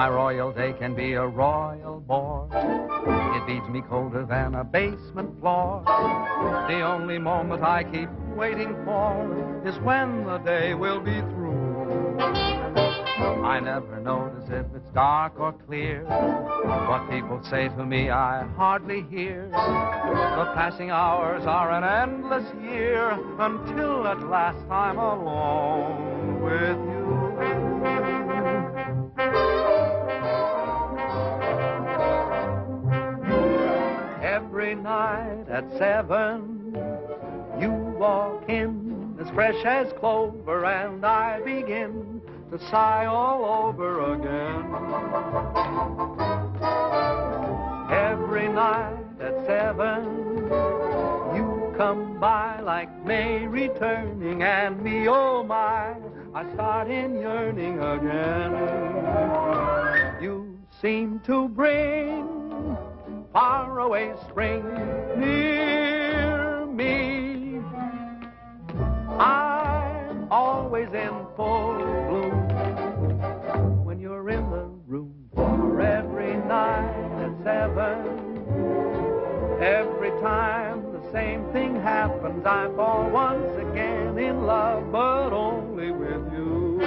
My royal day can be a royal bore. It beats me colder than a basement floor. The only moment I keep waiting for is when the day will be through. I never notice if it's dark or clear. What people say to me I hardly hear. The passing hours are an endless year until at last I'm alone with you. Every night at 7, you walk in as fresh as clover, and I begin to sigh all over again. Every night at 7, you come by like May returning, and me, oh my, I start in yearning again. You seem to bring faraway spring near me. I'm always in full bloom when you're in the room. For every night at 7, every time the same thing happens, I fall once again in love, but only with you.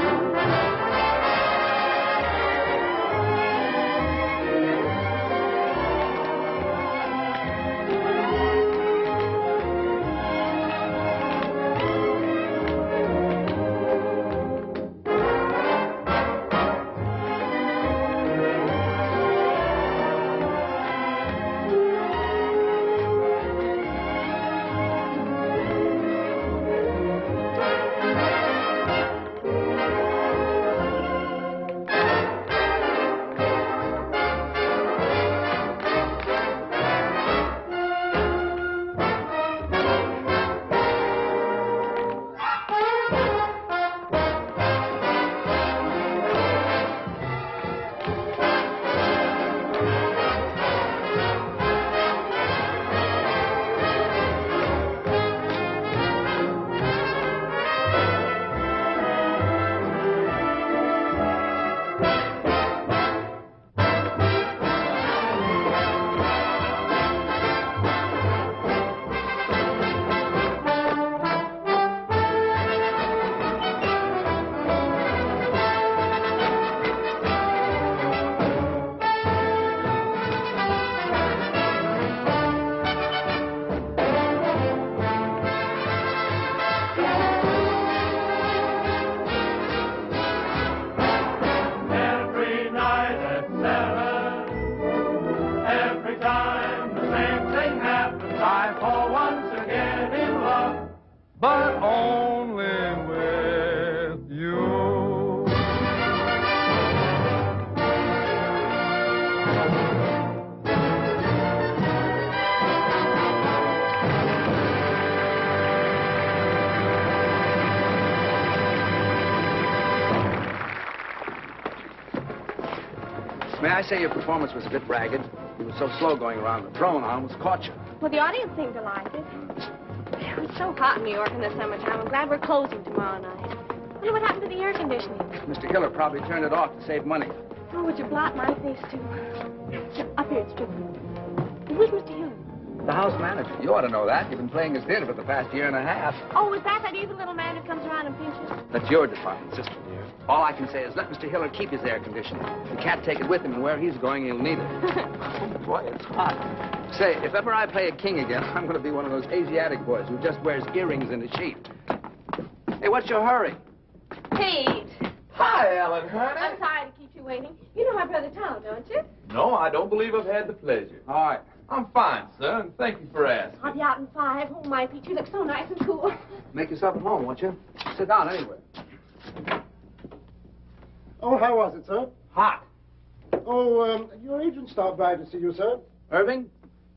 But only with you. May I say your performance was a bit ragged? You were so slow going around the throne, I almost caught you. Well, the audience seemed to like it. It's so hot in New York in the summertime. I'm glad we're closing tomorrow night. I wonder what happened to the air conditioning. Mr. Hiller probably turned it off to save money. Oh, would you blot my face, too? Up here, it's true. Who's Mr. Hiller? The house manager. You ought to know that. You've been playing his theater for the past year and a half. Oh, is that evil little man who comes around and pinches? That's your department, sister dear. All I can say is let Mr. Hiller keep his air conditioning. He can't take it with him, and where he's going, he'll need it. Oh, boy, it's hot. Say, if ever I play a king again, I'm going to be one of those Asiatic boys who just wears earrings and a sheet. Hey, what's your hurry? Pete. Hi, Ellen, honey. I'm sorry to keep you waiting. You know my brother Tom, don't you? No, I don't believe I've had the pleasure. All right. I'm fine, sir, and thank you for asking. I'll be out in 5. Oh, my, Pete, you look so nice and cool. Make yourself at home, won't you? Sit down anywhere. Oh, how was it, sir? Hot. Oh, your agent stopped by to see you, sir. Irving,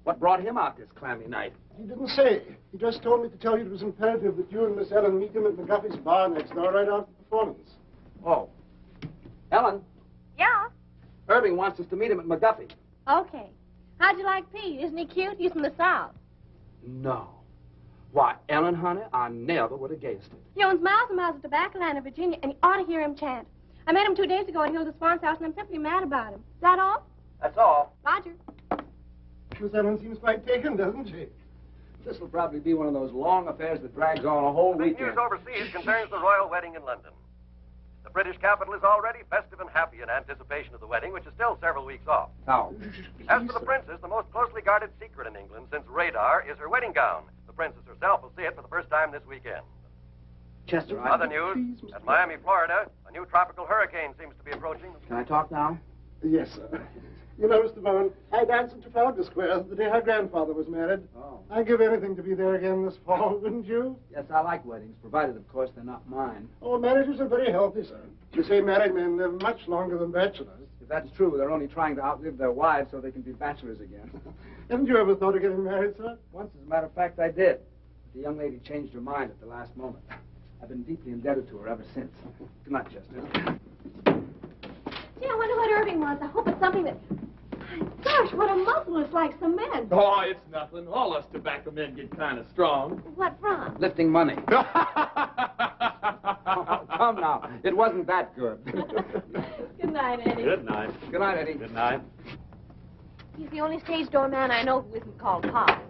what brought him out this clammy night? He didn't say. He just told me to tell you it was imperative that you and Miss Ellen meet him at McGuffey's bar next door right after the performance. Oh. Ellen, Yeah? Irving wants us to meet him at McGuffey. Okay. How'd you like Pete? Isn't he cute? He's from the South. No. Why, Ellen, honey, I never would have guessed it. He owns miles and miles of tobacco land in Virginia, and you ought to hear him chant. I met him 2 days ago at Hilda Swan's house, and I'm simply mad about him. Is that all? That's all. Roger. Miss Ellen seems quite taken, doesn't she? This will probably be one of those long affairs that drags on a whole The big weekend. news overseas concerns the royal wedding in London. The British capital is already festive and happy in anticipation of the wedding, which is still several weeks off. Now, As for the princess, the most closely guarded secret in England since radar is her wedding gown. The princess herself will see it for the first time this weekend. Chester, Other news, at Miami, Florida, a new tropical hurricane seems to be approaching. Can I talk now? Yes, sir. You know, Mr. Bowen, I danced in Trafalgar Square the day her grandfather was married. Oh. I'd give anything to be there again this fall, wouldn't you? Yes, I like weddings, provided, of course, they're not mine. Oh, marriages are very healthy, sir. You say married men live much longer than bachelors. If that's true, they're only trying to outlive their wives so they can be bachelors again. Haven't you ever thought of getting married, sir? Once, as a matter of fact, I did. But the young lady changed her mind at the last moment. I've been deeply indebted to her ever since. Good night, Chester. Gee, I wonder what Irving wants. I hope it's something that... Gosh, what a muscle is like cement. Oh, it's nothing. All us tobacco men get kind of strong. What from? Lifting money. Oh, come now. It wasn't that good. Good night, Eddie. Good night. Good night, Eddie. Good night. He's the only stage door man I know who isn't called Pop.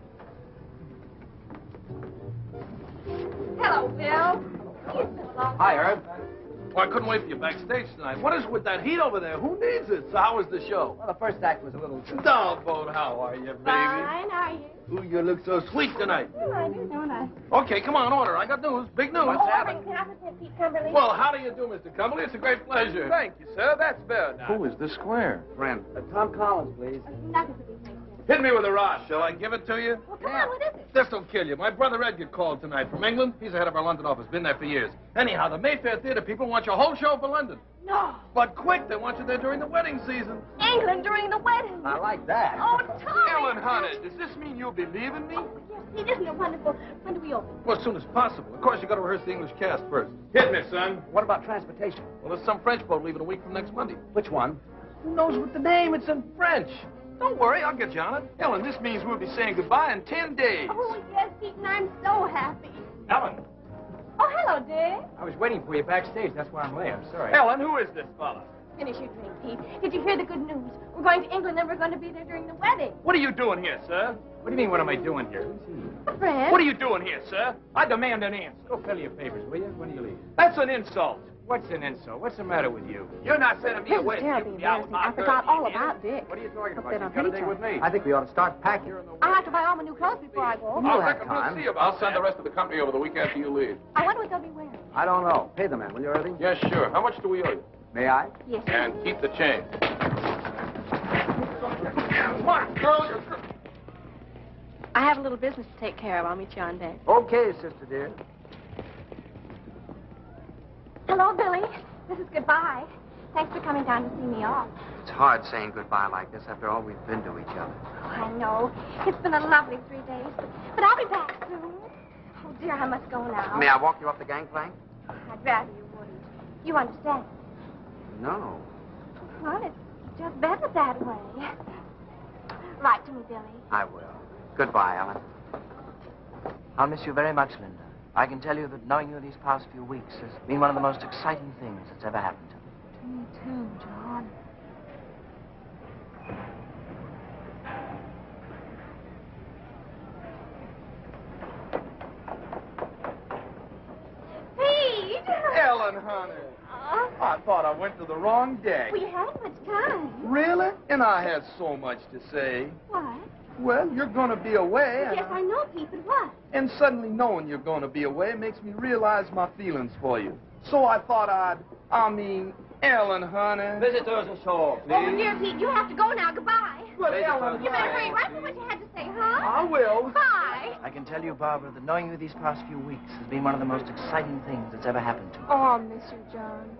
Hello, Bill. It's been a long Hi, time. Herb. Well, I couldn't wait for you backstage tonight. What is it with that heat over there? Who needs it? So how was the show? Well, the first act was a little... Doggone, how are you, baby? Fine, are you? Ooh, you look so sweet tonight. Well, I do, don't I? Okay, come on, order. I got news. Big news. Oh, Irving, can I present Pete Cumberly? Well, how do you do, Mr. Cumberly? It's a great pleasure. Thank you, sir. That's better now. Who is this square? Friend. Tom Collins, please. Nothing to be thankful. Hit me with a rod. Shall I give it to you? Well, come on, what is it? This'll kill you. My brother Edgar called tonight from England. He's the head of our London office. Been there for years. Anyhow, the Mayfair Theater people want your whole show for London. No. But quick, they want you there during the wedding season. England during the wedding. I like that. Oh, Tommy. Ellen Hunter, does this mean you'll be leaving me? Oh, yes, it isn't it wonderful? When do we open? Well, as soon as possible. Of course, you got to rehearse the English cast first. Hit me, son. What about transportation? Well, there's some French boat leaving a week from next Monday. Which one? Who knows what the name? It's in French. Don't worry, I'll get you on it. Ellen, this means we'll be saying goodbye in 10 days. Oh, yes, Pete, and I'm so happy. Ellen. Oh, hello, Dick. I was waiting for you backstage. That's why I'm late. I'm sorry. Ellen, who is this fella? Finish your drink, Pete. Did you hear the good news? We're going to England, and we're going to be there during the wedding. What are you doing here, sir? What do you mean, what am I doing here? A friend. What are you doing here, sir? I demand an answer. Go fill your papers, will you? When do you leave? That's an insult. What's an insult? What's the matter with you? You're not sending me This away. is terribly embarrassing. I forgot all about Dick. What are you talking Hope about? they You've don't got a hate date us. with me. I think we ought to start packing. I'll have to buy all my new clothes before I go. You'll I have reckon we'll time. see about I'll send the rest of the company over the week after you leave. I wonder what they'll be wearing. I don't know. Pay the man, will you, Irving? Yes, sure. How much do we owe you? May I? Yes. And keep the change. Come on, girl. I have a little business to take care of. I'll meet you on deck. Okay, sister dear. Hello, Billy. This is goodbye. Thanks for coming down to see me off. It's hard saying goodbye like this after all we've been to each other. Oh, I know. It's been a lovely 3 days, but I'll be back soon. Oh, dear, I must go now. May I walk you up the gangplank? I'd rather you wouldn't. You understand? No. Well, it's just better that way. Write to me, Billy. I will. Goodbye, Ellen. I'll miss you very much, Linda. I can tell you that knowing you these past few weeks has been one of the most exciting things that's ever happened to me. To me, too, John. Pete! Ellen, honey. I thought I went to the wrong deck. We hadn't much time. Really? And I had so much to say. What? Well, you're going to be away. Yes, I know, Pete, but what? And suddenly knowing you're going to be away makes me realize my feelings for you. So I thought Ellen, honey. Visitors ashore, please. Oh, dear Pete, you have to go now. Goodbye. But Ellen, You better hurry right for what you had to say, huh? I will. Bye. I can tell you, Barbara, that knowing you these past few weeks has been one of the most exciting things that's ever happened to me. Oh, I'll miss you, John.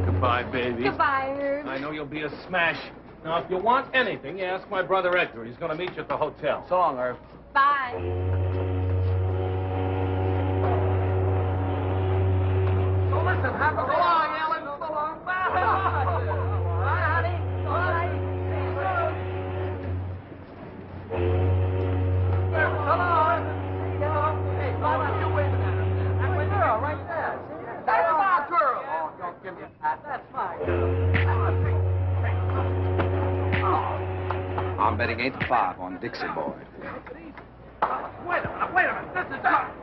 Goodbye, baby. Goodbye, Herb. I know you'll be a smash. Now, if you want anything, you ask my brother Edgar. He's going to meet you at the hotel. So long, Irv. Bye. So listen, have a... So long, Ellen. So long. Bye. Bye, honey. Bye. wedding ain't the 5 on Dixie Boy. Wait a minute. This is not...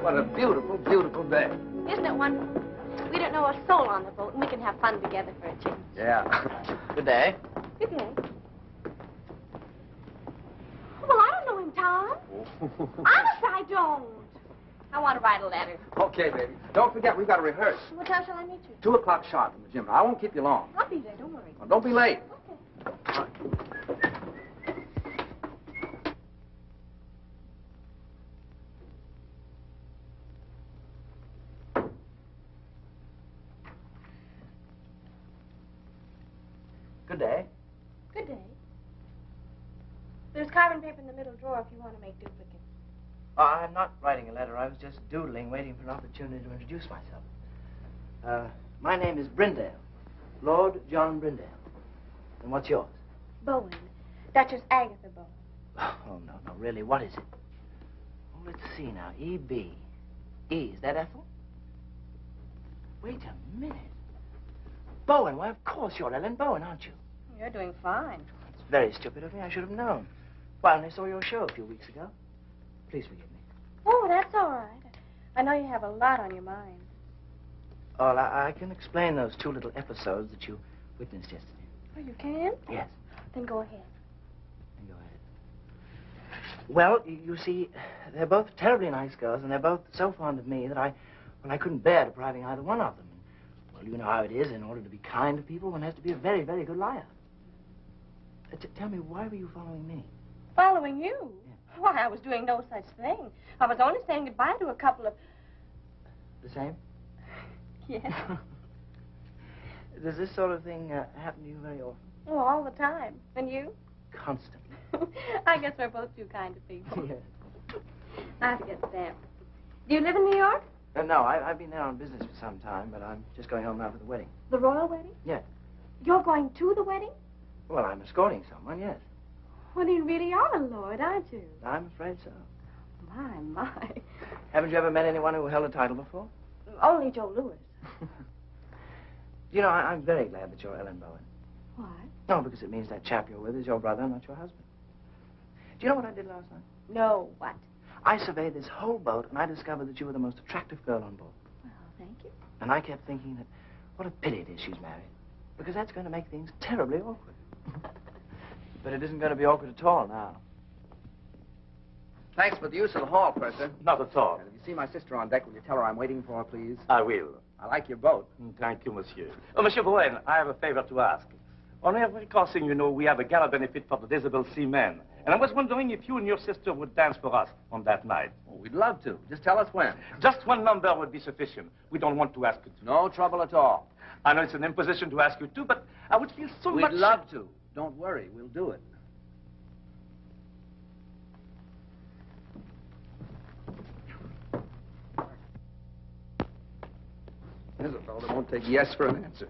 What a beautiful, beautiful day. Isn't it wonderful? We don't know a soul on the boat, and we can have fun together for a change. Yeah. Good day. Good day. Well, I don't know him, Tom. Honest, I don't. I want to write a letter. Okay, baby. Don't forget, we've got to rehearse. What time shall I meet you? 2 o'clock sharp in the gym. Now, I won't keep you long. I'll be there, don't worry. Well, don't be late. Okay. Good day. Good day. There's carbon paper in the middle drawer if you want to make duplicates. Oh, I'm not writing a letter. I was just doodling, waiting for an opportunity to introduce myself. My name is Brindale. Lord John Brindale. And what's yours? Bowen. Duchess Agatha Bowen. Oh, no, really, what is it? Oh, let's see now. E.B. E, is that Ethel? Wait a minute. Bowen, why, of course you're Ellen Bowen, aren't you? You're doing fine. It's very stupid of me. I should have known. Well, I only saw your show a few weeks ago. Please forgive me. Oh, that's all right. I know you have a lot on your mind. Well, I can explain those 2 little episodes that you witnessed yesterday. Oh, you can? Yes. Then go ahead. Then go ahead. Well, you see, they're both terribly nice girls, and they're both so fond of me that I couldn't bear depriving either one of them. Well, you know how it is. In order to be kind to people, one has to be a very, very good liar. Tell me, why were you following me? Following you? Yeah. Why, I was doing no such thing. I was only saying goodbye to a couple of... The same? Yes. Does this sort of thing happen to you very often? Oh, all the time. And you? Constantly. I guess we're both two kind of people. Yes. I have to get stamped. Do you live in New York? No, I've been there on business for some time, but I'm just going home now for the wedding. The royal wedding? Yes. You're going to the wedding? Well, I'm escorting someone, yes. Well, you really are a lord, aren't you? I'm afraid so. My. Haven't you ever met anyone who held a title before? Only Joe Louis. You know, I'm very glad that you're Ellen Bowen. Why? No, because it means that chap you're with is your brother, not your husband. Do you know what I did last night? No, what? I surveyed this whole boat, and I discovered that you were the most attractive girl on board. Well, thank you. And I kept thinking that what a pity it is she's married. Because that's going to make things terribly awkward. But it isn't going to be awkward at all now. Thanks for the use of the hall, Purser. Not at all. And if you see my sister on deck, will you tell her I'm waiting for her, please? I will. I like your boat. Thank you, monsieur. Oh, Monsieur Bowen, I have a favor to ask. On every crossing, you know, we have a gala benefit for the disabled seamen. And I was wondering if you and your sister would dance for us on that night. Oh, we'd love to. Just tell us when. Just one number would be sufficient. We don't want to ask you to. No trouble at all. I know it's an imposition to ask you to, but I would feel so much... We'd love to. Don't worry. We'll do it. There's a fellow that won't take yes for an answer.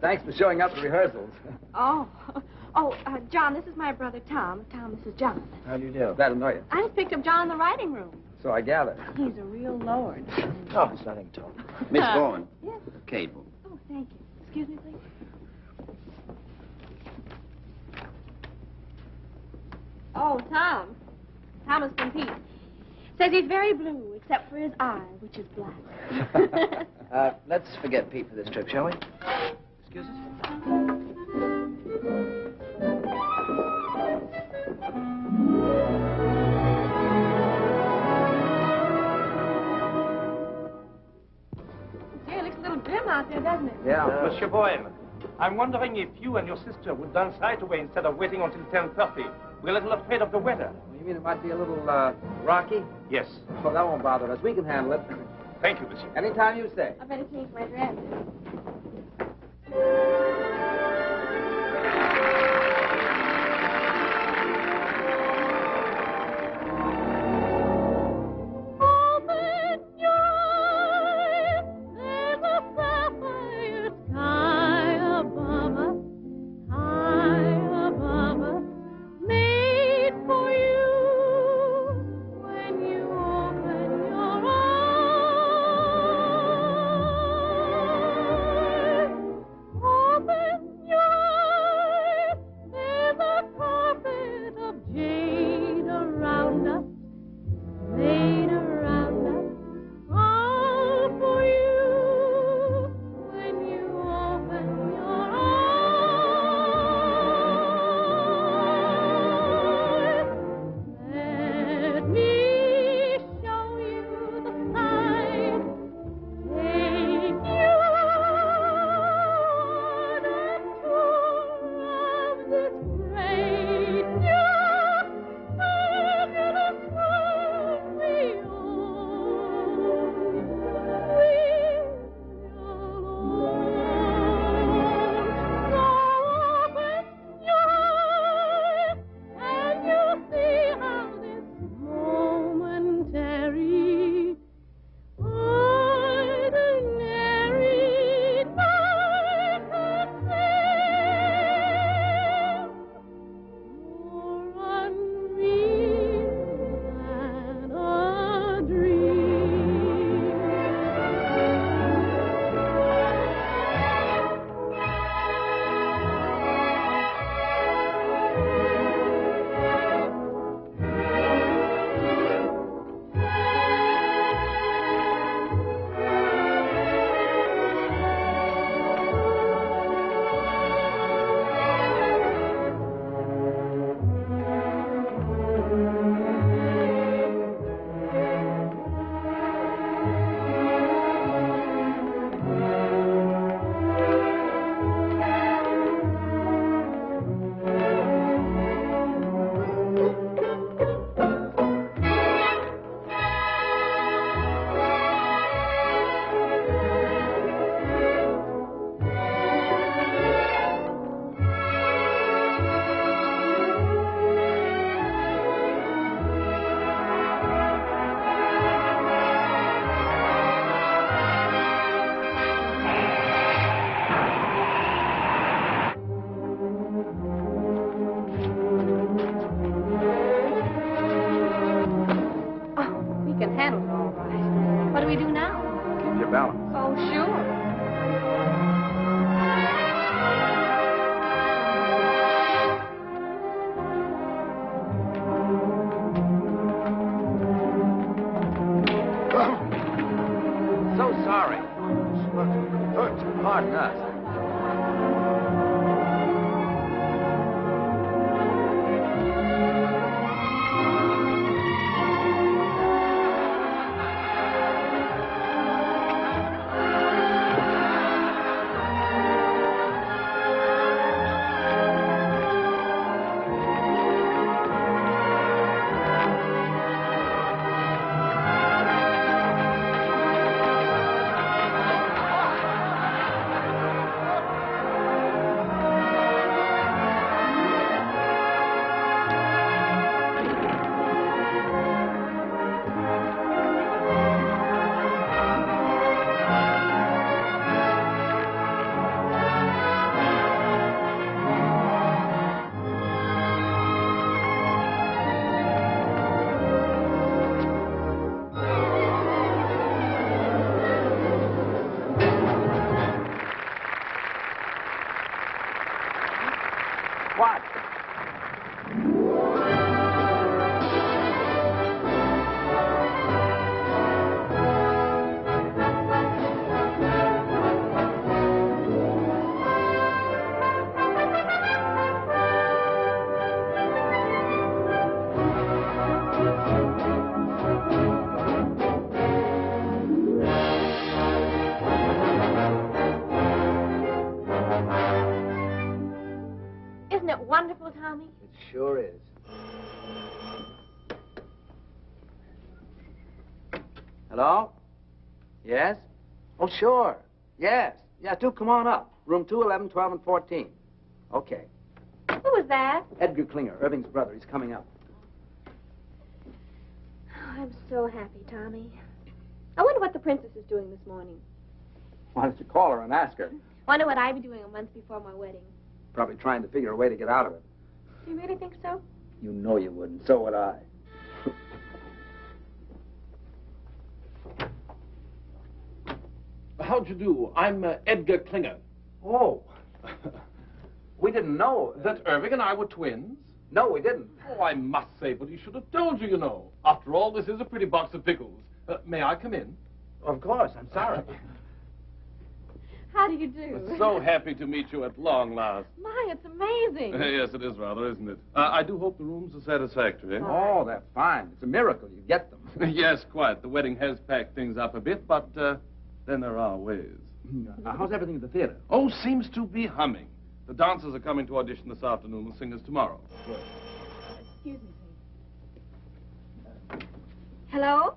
thanks for showing up at rehearsals. John, this is my brother Tom. Tom, this is John. How do you do? Glad to know you. I just picked up John in the writing room. So I gather. He's a real lord. Oh, it's nothing at all. Miss Bowen. Yes? Cable. Oh, thank you. Excuse me, please. Oh, Tom. Thomas from Pete. Says he's very blue, except for his eye, which is black. Let's forget Pete for this trip, shall we? Excuse us? Gee, it looks a little grim out there, doesn't it? Yeah. Monsieur Bowen, I'm wondering if you and your sister would dance right away instead of waiting until 10:30. We're a little afraid of the weather. You mean it might be a little, rocky? Yes. Oh, that won't bother us. We can handle it. Thank you, monsieur. Anytime you say. I better change my dress. Open What? Isn't it wonderful, Tommy? It sure is. Hello? Yes? Oh, sure. Yes. Yeah, do come on up. Room 211, 12, and 14. Okay. Who was that? Edgar Klinger, Irving's brother. He's coming up. Oh, I'm so happy, Tommy. I wonder what the princess is doing this morning. Why don't you call her and ask her? Wonder what I'd be doing a month before my wedding. Probably trying to figure a way to get out of it. Do you really think so? You know you wouldn't. So would I. How'd you do? I'm Edgar Klinger. Oh. We didn't know. That Irving and I were twins? No, we didn't. Oh, I must say, but he should have told you, you know. After all, this is a pretty box of pickles. May I come in? Of course. I'm sorry. How do you do? So happy to meet you at long last. My, it's amazing. Yes, it is rather, isn't it? I do hope the rooms are satisfactory. Oh, they're fine. It's a miracle you get them. Yes, quite. The wedding has packed things up a bit, but then there are ways. How's everything at the theater? Oh, seems to be humming. The dancers are coming to audition this afternoon, the singers tomorrow. Excuse me, please. Hello?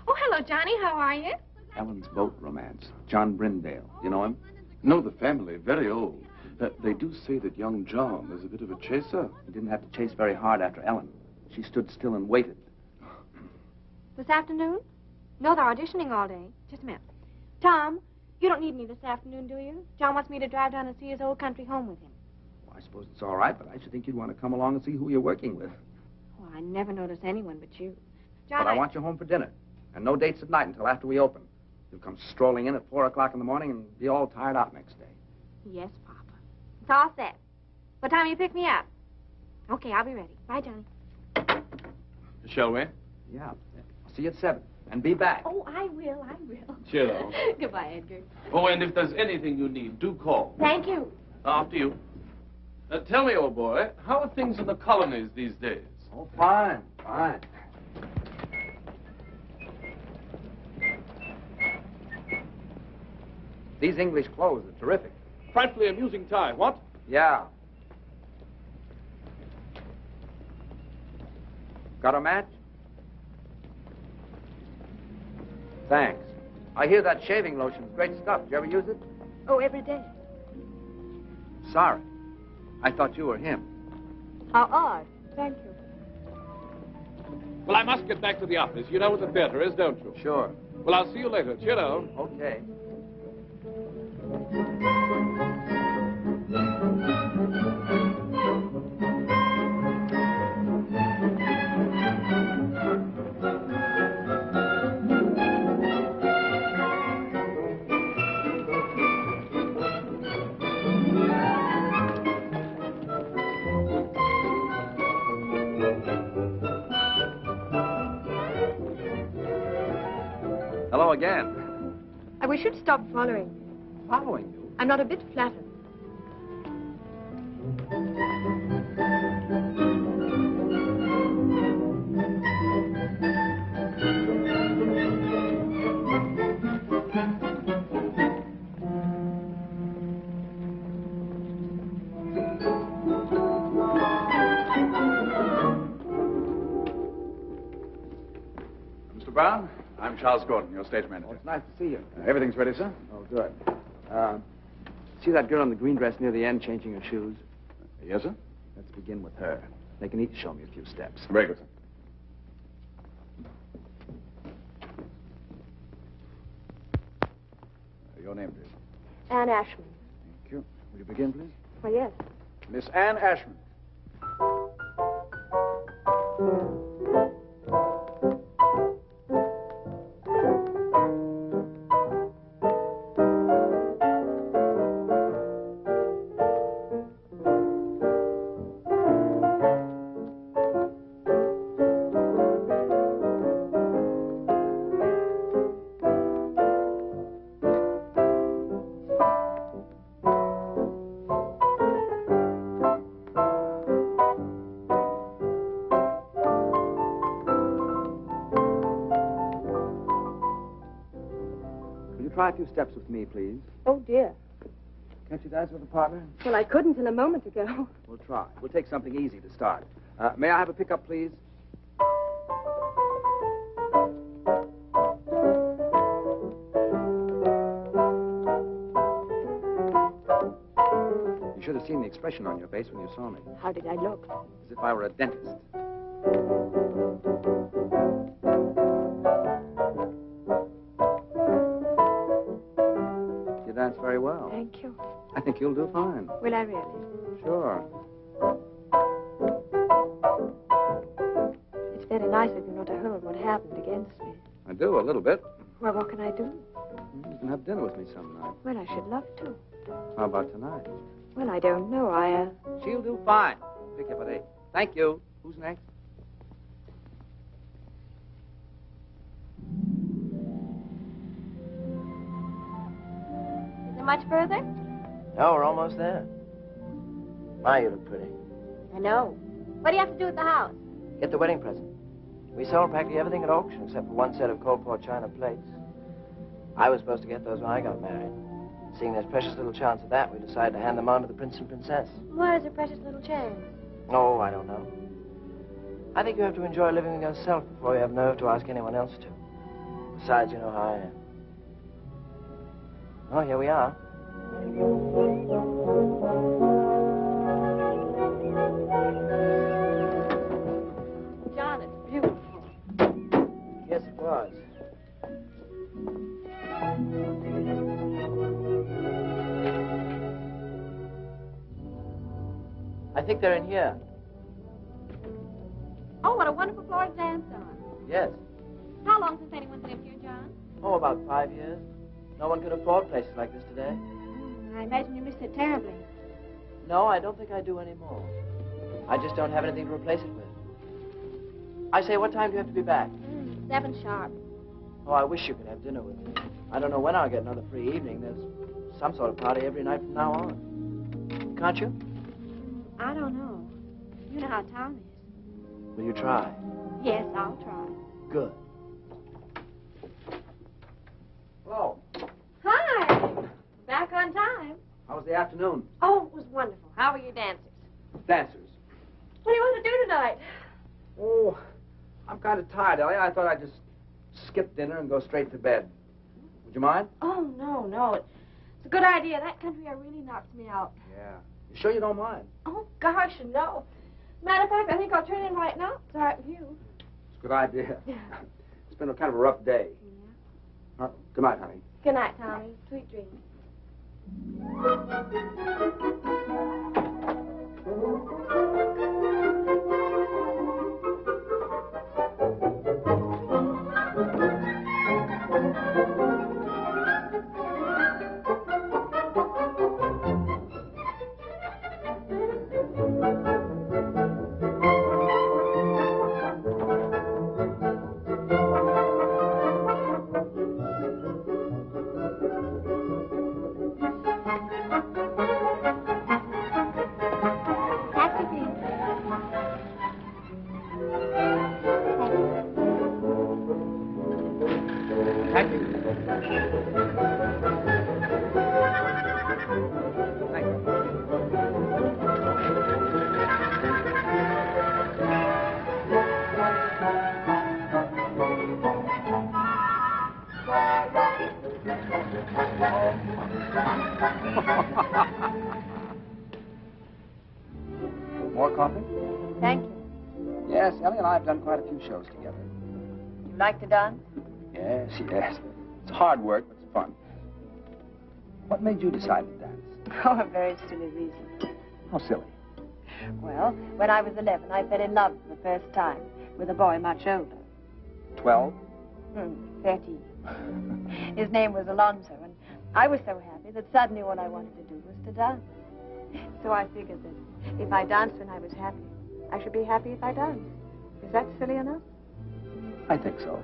Oh, hello, Johnny. How are you? Ellen's boat romance. John Brindale. You know him? No, the family, very old. They do say that young John is a bit of a chaser. He didn't have to chase very hard after Ellen. She stood still and waited. This afternoon? No, they're auditioning all day. Just a minute. Tom, you don't need me this afternoon, do you? John wants me to drive down and see his old country home with him. Well, I suppose it's all right, but I should think you'd want to come along and see who you're working with. Well, I never notice anyone but you. John, But I want you home for dinner. And no dates at night until after we open. You'll come strolling in at 4 o'clock in the morning and be all tired out next day. Yes, Papa. It's all set. What time will you pick me up? Okay, I'll be ready. Bye, Johnny. Shall we? Yeah. I'll see you at 7. And be back. Oh, I will. I will. Cheerio. Goodbye, Edgar. Oh, and if there's anything you need, do call. Thank you. After you. Tell me, old boy, how are things in the colonies these days? Oh, fine. Fine. These English clothes are terrific. Frightfully amusing tie, what? Yeah. Got a match? Thanks. I hear that shaving lotion's great stuff. Did you ever use it? Oh, every day. Sorry. I thought you were him. How odd. Thank you. Well, I must get back to the office. You know where the theater is, don't you? Sure. Well, I'll see you later. Cheerio. Okay. Hello again. I wish you'd stop following. Following you? I'm not a bit flattered. Mr. Brown, I'm Charles Gordon, your stage manager. Oh, it's nice to see you. Everything's ready, sir? Oh, good. See that girl in the green dress near the end changing her shoes? Yes, sir? Let's begin with her. They can each show me a few steps. Very good, sir. Your name, please. Anne Ashman. Thank you. Will you begin, please? Why, yes. Miss Anne Ashman. try a few steps with me, please? Oh, dear. Can't you dance with a partner? Well, I couldn't till a moment ago. We'll try. We'll take something easy to start. May I have a pickup, please? You should have seen the expression on your face when you saw me. How did I look? As if I were a dentist. You dance very well. Thank you. I think you'll do fine. Will I really? Sure. It's very nice of you not to hold what happened against me. I do, a little bit. Well, what can I do? You can have dinner with me some night. Well, I should love to. How about tonight? Well, I don't know. She'll do fine. Pick up at 8. Thank you. Who's next? Is it much further? No, we're almost there. My, you look pretty. I know. What do you have to do at the house? Get the wedding present. We sold practically everything at auction except for one set of Coldport china plates. I was supposed to get those when I got married. Seeing there's precious little chance of that, we decided to hand them on to the prince and princess. Why is a precious little chance? Oh, I don't know. I think you have to enjoy living with yourself before you have nerve to ask anyone else to. Besides, you know how I am. Oh, here we are. John, it's beautiful. Yes, it was. I think they're in here. Oh, what a wonderful floor to dance on. Yes. How long since anyone's lived here, John? Oh, about 5 years. No one can afford places like this today. I imagine you miss it terribly. No, I don't think I do anymore. I just don't have anything to replace it with. I say, what time do you have to be back? 7 sharp. Oh, I wish you could have dinner with me. I don't know when I'll get another free evening. There's some sort of party every night from now on. Can't you? I don't know. You know how Tom is. Will you try? Yes, I'll try. Good. Hello. Hi. Back on time. How was the afternoon? Oh, it was wonderful. How were your dancers? Dancers. What do you want to do tonight? Oh, I'm kind of tired, Ellie. I thought I'd just skip dinner and go straight to bed. Would you mind? Oh, no. It's a good idea. That country air really knocks me out. Yeah. You sure you don't mind? Oh, gosh, no. Matter of fact, I think I'll turn in right now. It's all right with you. It's a good idea. It's been a kind of a rough day. Yeah. Good night, honey. Good night, Tommy. Sweet dreams. More coffee? Thank you. Yes, Ellie and I have done quite a few shows together. You like to dance? Yes. It's hard work, but it's fun. What made you decide to dance? Oh, a very silly reason. How silly. Well, when I was 11, I fell in love for the first time with a boy much older. 12? 13. His name was Alonzo, and I was so happy that suddenly all I wanted to do was to dance. So I figured that if I danced when I was happy, I should be happy if I danced. Is that silly enough? I think so.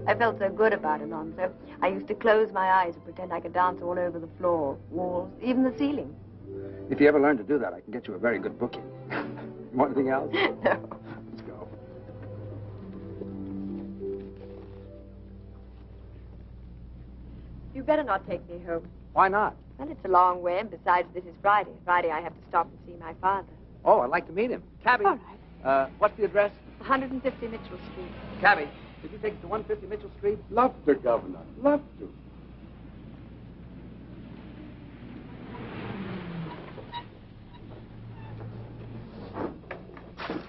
I felt so good about Alonzo. I used to close my eyes and pretend I could dance all over the floor, walls, even the ceiling. If you ever learn to do that, I can get you a very good booking. You want anything else? No. Let's go. better not take me home. Why not? Well, it's a long way, and besides, this is Friday. Friday, I have to stop and see my father. Oh, I'd like to meet him. Cabby. All right. What's the address? 150 Mitchell Street. Cabby, could you take it to 150 Mitchell Street? Love to, Governor. Love to.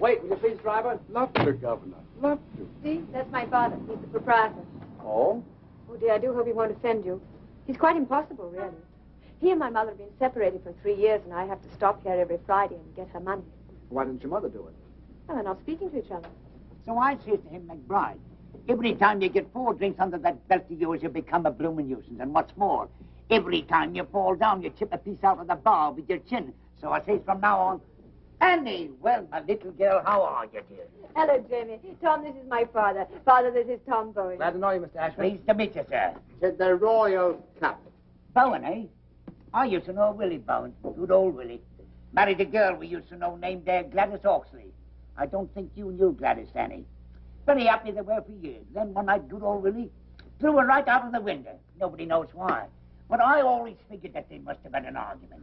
Wait, will you please, driver? Love to, Governor. Love to. See, that's my father. He's the proprietor. Oh? Oh, dear, I do hope he won't offend you. He's quite impossible, really. He and my mother have been separated for 3 years, and I have to stop here every Friday and get her money. Why didn't your mother do it? Well, they're not speaking to each other. So I says to him, McBride, every time you get 4 drinks under that belt of yours, you become a bloomin' nuisance. And what's more, every time you fall down, you chip a piece out of the bar with your chin. So I says from now on, Annie, well, my little girl, how are you, dear? Hello, Jamie. Tom, this is my father. Father, this is Tom Bowen. Glad to know you, Mr. Ashford. Pleased to meet you, sir. Said the Royal Cup. Bowen, eh? I used to know Willie Bowen. Good old Willie. Married a girl we used to know named Gladys Oxley. I don't think you knew Gladys, Annie. Very happy they were for years. Then one night, good old Willie threw her right out of the window. Nobody knows why. But I always figured that they must have had an argument.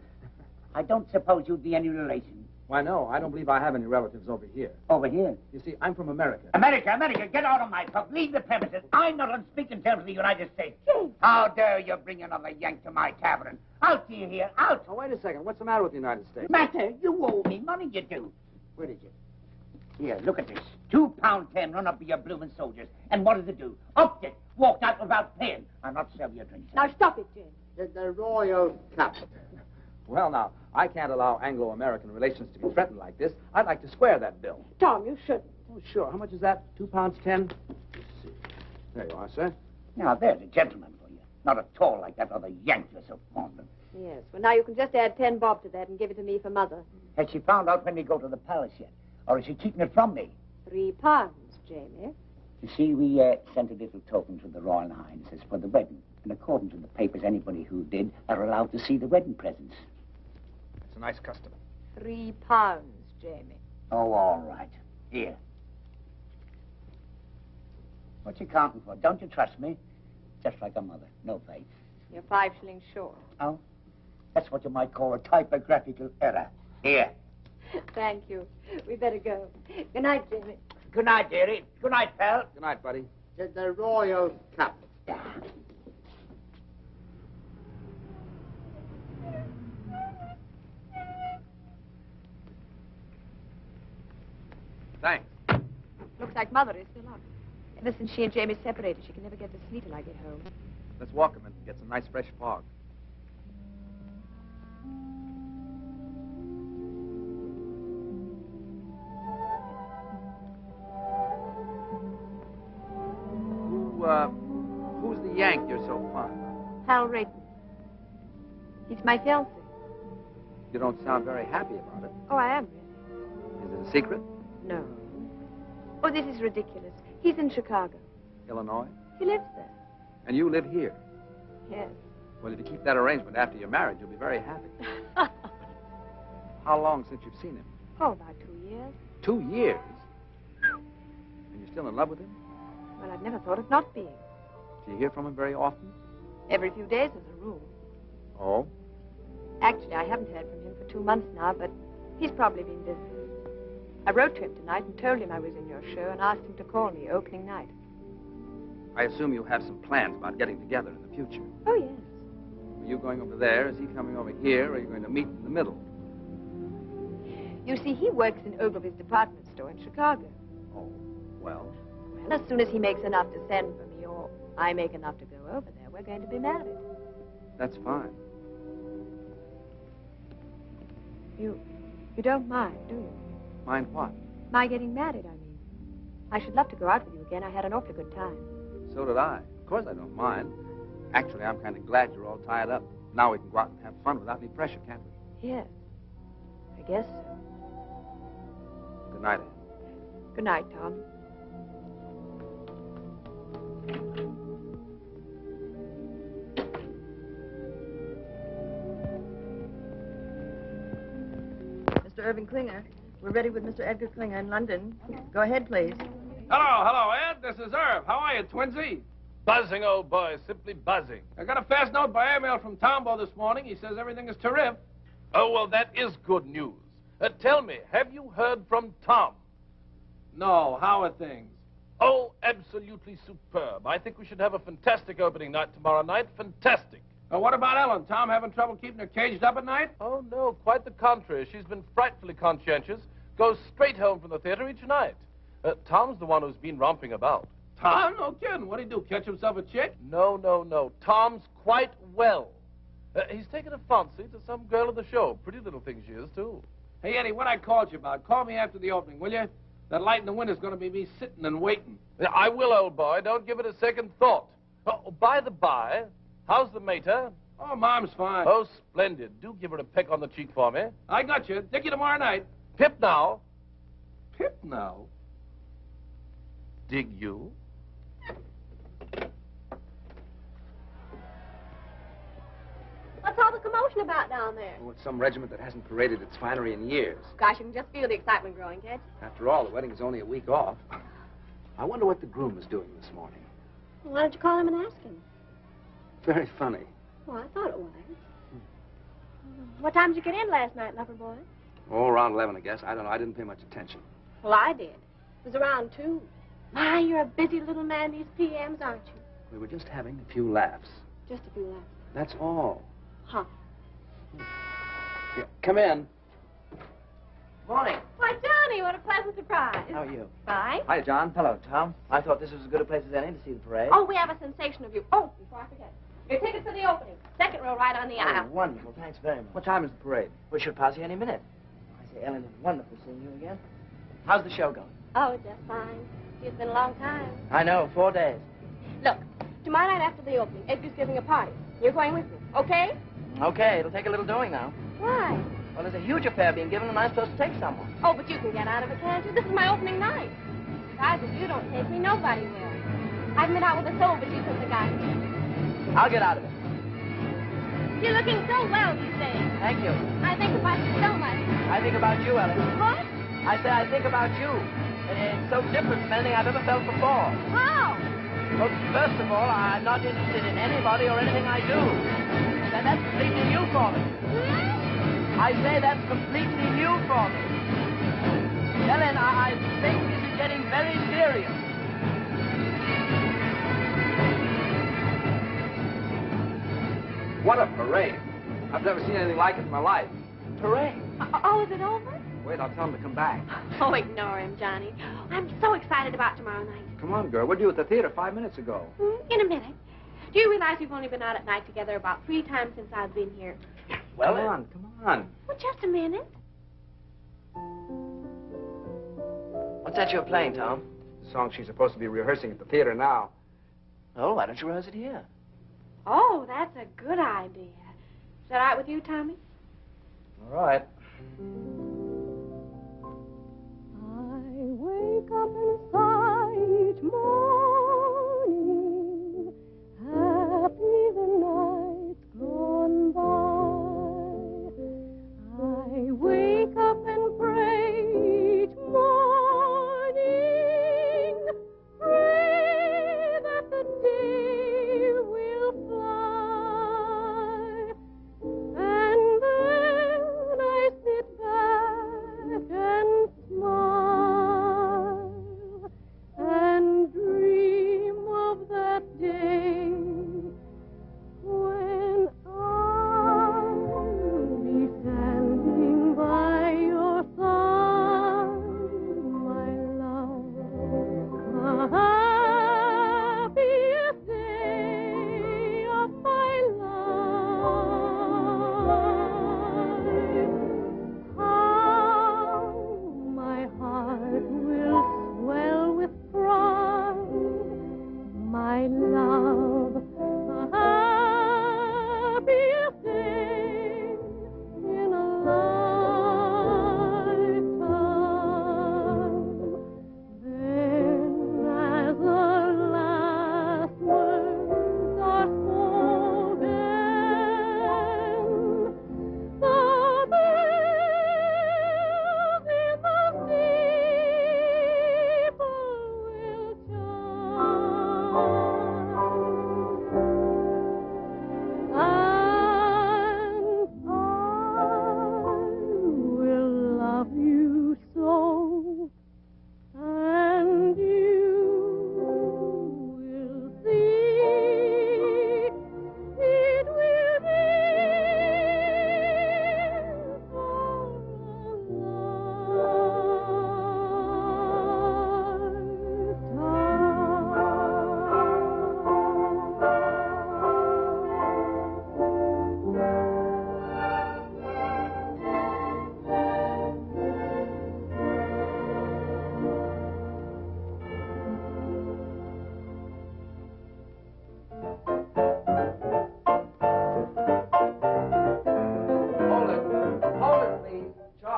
I don't suppose you'd be any relation. Why, no, I don't believe I have any relatives over here. Over here? You see, I'm from America. America, get out of my pub. Leave the premises. I'm not on speaking terms with the United States. How dare you bring another Yank to my tavern? Out, do you hear? Out. Oh, wait a second. What's the matter with the United States? Matter? You owe me money, you do. Where is it? Here, look at this. £2.10 run up with your bloomin' soldiers. And what does it do? Upped it. Walked out without paying. I'll not sell you a drink. Now, stop it, Jim. Said the Royal Cup. Well, now, I can't allow Anglo-American relations to be threatened like this. I'd like to square that bill. Tom, you shouldn't. Oh, sure. How much is that? £2.10? Let's see. There you are, sir. Now, there's a gentleman for you. Not at all like that other Yank you're so fond of. Yes, well, now you can just add 10 bob to that and give it to me for Mother. Has she found out when we go to the palace yet? Or is she keeping it from me? £3, Jamie. You see, we sent a little token to the Royal Highnesses for the wedding. And according to the papers, anybody who did are allowed to see the wedding presents. It's a nice custom. £3, Jamie. Oh, all right. Here. What you counting for? Don't you trust me? Just like a mother. No faith. You're 5 shillings short. Oh? That's what you might call a typographical error. Here. Thank you. We better go. Good night, Jamie. Good night, dearie. Good night, pal. Good night, buddy. Said the Royal Cup. Thanks. Looks like Mother is still up. Ever since she and Jamie separated, she can never get to sleep till I get home. Let's walk him and get some nice fresh fog. Who's the Yank you're so fond of? Hal Rayton. He's my fiancé. You don't sound very happy about it. Oh, I am, really. Is it a secret? No. Oh, this is ridiculous. He's in Chicago. Illinois? He lives there. And you live here? Yes. Well, if you keep that arrangement after you're married, you'll be very happy. How long since you've seen him? Oh, about 2 years. 2 years? And you're still in love with him? Well, I've never thought of not being. Do you hear from him very often? Every few days as a rule. Oh? Actually, I haven't heard from him for 2 months now, but he's probably been busy. I wrote to him tonight and told him I was in your show and asked him to call me opening night. I assume you have some plans about getting together in the future. Oh, yes. Are you going over there? Is he coming over here? Or are you going to meet in the middle? You see, he works in Ogilvy's department store in Chicago. Oh, well. Well, as soon as he makes enough to send for me, or I make enough to go over there, we're going to be married. That's fine. You don't mind, do you? Mind what? My getting married, I mean. I should love to go out with you again. I had an awfully good time. So did I. Of course I don't mind. Actually, I'm kind of glad you're all tied up. Now we can go out and have fun without any pressure, can't we? Yes. I guess so. Good night, Anne. Good night, Tom. Mr. Irving Klinger. We're ready with Mr. Edgar Klinger in London. Go ahead, please. Hello, Ed. This is Irv. How are you, Twinsy? Buzzing, old boy, simply buzzing. I got a fast note by airmail from Tombo this morning. He says everything is terrific. Oh, well, that is good news. Tell me, have you heard from Tom? No, how are things? Oh, absolutely superb. I think we should have a fantastic opening night tomorrow night. Fantastic. What about Ellen? Tom having trouble keeping her caged up at night? Oh, no, quite the contrary. She's been frightfully conscientious. Goes straight home from the theater each night. Tom's the one who's been romping about. Tom? No kidding. What'd he do, catch himself a chick? No, no, no. Tom's quite well. He's taken a fancy to some girl at the show. Pretty little thing she is, too. Hey, Eddie, what I called you about, call me after the opening, will you? That light in the window's going to be me sitting and waiting. Yeah, I will, old boy. Don't give it a second thought. Oh, by the by, how's the mater? Oh, Mom's fine. Oh, splendid. Do give her a peck on the cheek for me. I got you. Dick you tomorrow night. Pip now. Pip now? Dig you? What's all the commotion about down there? Oh, it's some regiment that hasn't paraded its finery in years. Gosh, you can just feel the excitement growing, can't you? After all, the wedding is only a week off. I wonder what the groom is doing this morning. Well, why don't you call him and ask him? Very funny. Well, I thought it was. What time did you get in last night, lover boy? Oh, around 11, I guess. I don't know. I didn't pay much attention. Well, I did. It was around 2. My, you're a busy little man these PMs, aren't you? We were just having a few laughs. Just a few laughs. That's all. Huh. Yeah, come in. Morning. Why, Johnny, what a pleasant surprise. How are you? Fine. Hi, John. Hello, Tom. I thought this was as good a place as any to see the parade. Oh, we have a sensation of you. Oh, before I forget. Your tickets for the opening. Second row right on the aisle. Wonderful. Thanks very much. What time is the parade? We should pass you any minute. I say, Ellen, it's wonderful seeing you again. How's the show going? Oh, just fine. It's been a long time. I know, 4 days. Look, tomorrow night after the opening, Edgar's giving a party. You're going with me, okay? Okay, it'll take a little doing now. Why? Well, there's a huge affair being given, and I'm supposed to take someone. Oh, but you can get out of it, can't you? This is my opening night. Besides, if you don't take me, nobody will. I've been out with a soul, but you since I got here. I'll get out of it. You're looking so well these days. Thank you. I think about you so much. I think about you, Ellen. What? I say I think about you. It's so different from anything I've ever felt before. How? Well, first of all, I'm not interested in anybody or anything I do. And that's completely new for me. I say that's completely new for me. Ellen, I think this is getting very serious. What a parade. I've never seen anything like it in my life. Parade? Oh, is it over? Wait, I'll tell him to come back. Oh, ignore him, Johnny. I'm so excited about tomorrow night. Come on, girl. We're due at the theater 5 minutes ago. In a minute. Do you realize we've only been out at night together about 3 times since I've been here? Well, come on. Well, just a minute. What's that you're playing, Tom? The song she's supposed to be rehearsing at the theater now. Oh, why don't you rehearse it here? Oh, that's a good idea. Is that all right with you, Tommy? All right. I wake up and sigh each morning, happy the night's gone by. I wake up and pray each morning, pray that the day will fly, and then I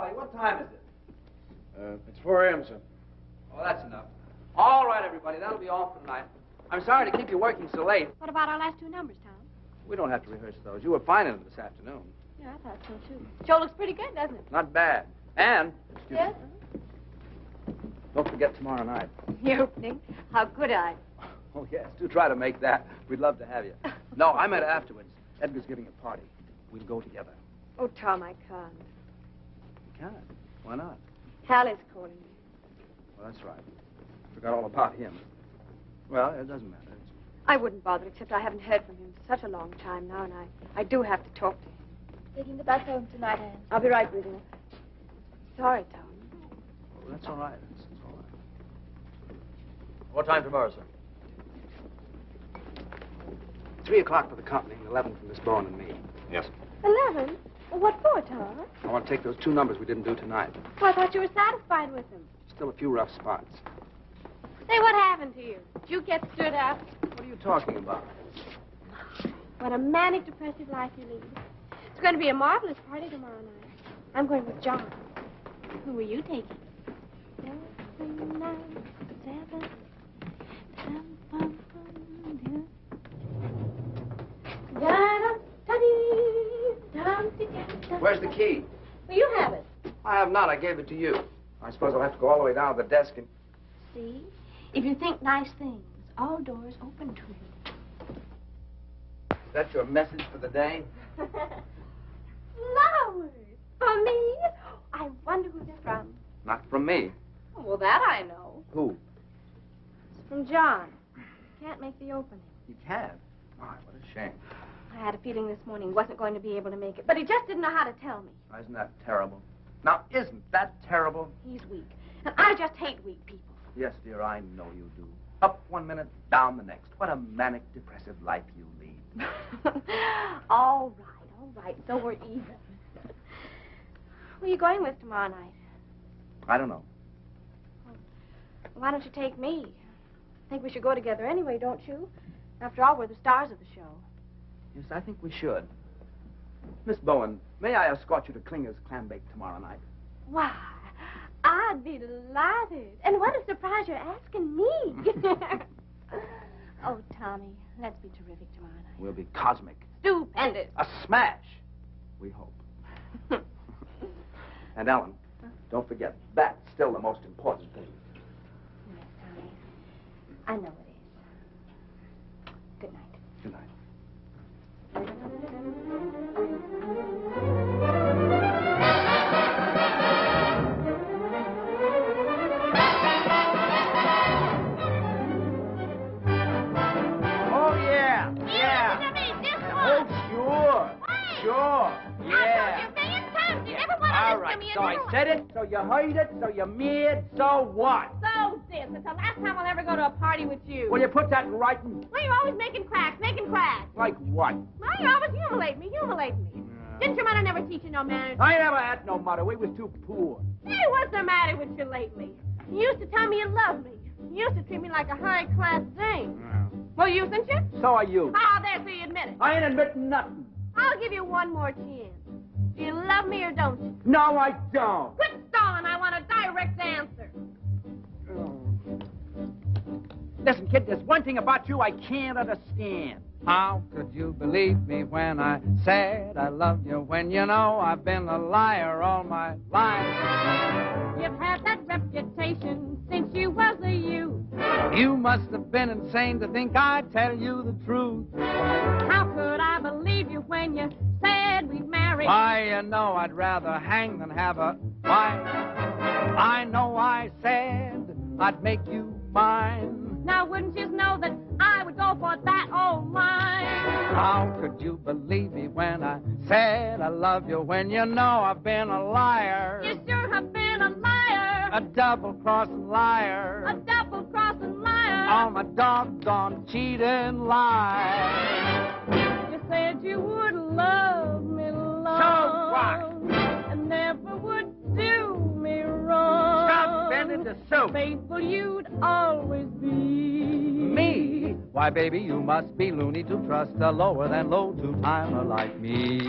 Charlie, what time is it? It's 4 a.m., sir. Oh, that's enough. All right, everybody, that'll be all for tonight. I'm sorry to keep you working so late. What about our last two numbers, Tom? We don't have to rehearse those. You were fine in them this afternoon. Yeah, I thought so, too. Joe looks pretty good, doesn't it? Not bad. And, Yes? don't forget tomorrow night. The opening? How could I? Oh, yes, do try to make that. We'd love to have you. No, I meant afterwards. Edgar's giving a party. We'll go together. Oh, Tom, I can't. You can't. Why not? Hal is calling me. Well, that's right. Forgot all about him. Well, it doesn't matter. I wouldn't bother, except I haven't heard from him for such a long time now, and I do have to talk to him. Taking the bus home tonight, Anne. I'll be right with you. Sorry, Tom. Oh, that's all right. That's all right. What time tomorrow, sir? 3 o'clock for the company and 11 for Miss Bowen and me. Yes. 11? Well, what for, Tom? I want to take those 2 numbers we didn't do tonight. Well, I thought you were satisfied with them. Still a few rough spots. Say, what happened to you? Did you get stood up? What are you talking about? What a manic, depressive life you lead. It's going to be a marvelous party tomorrow night. I'm going with John. Who are you taking? 7, 9, 7. Where's the key? Well, you have it. I have not. I gave it to you. I suppose I'll have to go all the way down to the desk and... See? If you think nice things, all doors open to you. Is that your message for the day? Flowers! For me? I wonder who they're from. Not from me. Well, that I know. Who? It's from John. Can't make the opening. You can. My, what a shame. I had a feeling this morning he wasn't going to be able to make it, but he just didn't know how to tell me. Isn't that terrible? Now, isn't that terrible? He's weak, and I just hate weak people. Yes, dear, I know you do. Up 1 minute, down the next. What a manic, depressive life you lead. All right, so we're even. Who are you going with tomorrow night? I don't know. Why don't you take me? I think we should go together anyway, don't you? After all, we're the stars of the show. Yes, I think we should. Miss Bowen, may I escort you to Klinger's clam bake tomorrow night? Why, I'd be delighted. And what a surprise you're asking me. Oh, Tommy, let's be terrific tomorrow night. We'll be cosmic. Stupendous. A smash. We hope. And Ellen, don't forget, that's still the most important thing. Yes, Tommy. I know it is. Good night. Good night. Oh, yeah. Yeah. Oh, sure. Sure. Yeah. All right, so I said it, so you heard it, so you mad, so what? So this. It's the last time I'll ever go to a party with you. Will you put that in writing? Well, you're always making cracks. Like what? Well, you always humiliate me. Didn't your mother never teach you no manners? I never had no mother. We was too poor. Hey, what's the matter with you lately? You used to tell me you loved me. You used to treat me like a high-class thing. Well, you, didn't you? So are you. Ah, there, so you admit it. I ain't admitting nothing. I'll give you one more chance. Do you love me or don't you? No, I don't. Quit stalling. I want a direct answer. Listen, kid, there's one thing about you I can't understand. How could you believe me when I said I loved you when you know I've been a liar all my life? You've had that reputation since you was a youth. You must have been insane to think I'd tell you the truth. How could I believe you when you said we'd marry? Why, you know I'd rather hang than have a wife. I know I said I'd make you mine. Now, wouldn't you know that I would go for that old line? How could you believe me when I said I love you when you know I've been a liar? You sure have been a liar. A double-crossing liar. A double-crossing liar. Oh, my doggone cheating lie. You said you would love me long. So what? And never would do me wrong. Stop bending the soup. Faithful you'd always be. Me? Why, baby, you must be loony to trust a lower than low two-timer like me.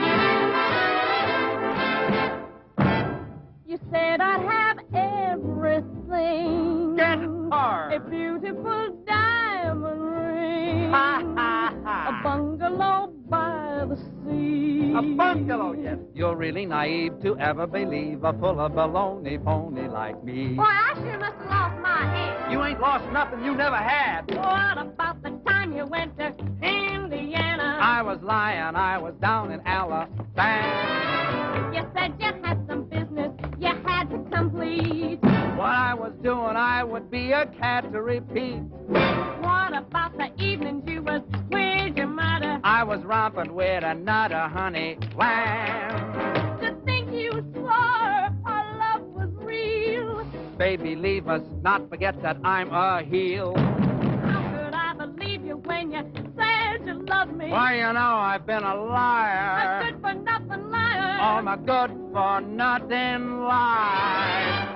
You You said I'd have everything. Get hard. A beautiful diamond ring. Ha, ha, ha. A bungalow by the sea. A bungalow, yes. You're really naive to ever believe a full of baloney pony like me. Boy, I sure must have lost my head. You ain't lost nothing you never had. What about the time you went to Indiana? I was lying, I was down in Alabama. You said you had some business you had to complete. What I was doing, I would be a cat to repeat. What about the evenings you was with your mother? I was romping with another honey lamb. To think you swore our love was real. Baby, leave us, not forget that I'm a heel. How could I believe you when you said you loved me? Why, you know, I've been a liar. A good-for-nothing liar. All my good-for-nothing lies.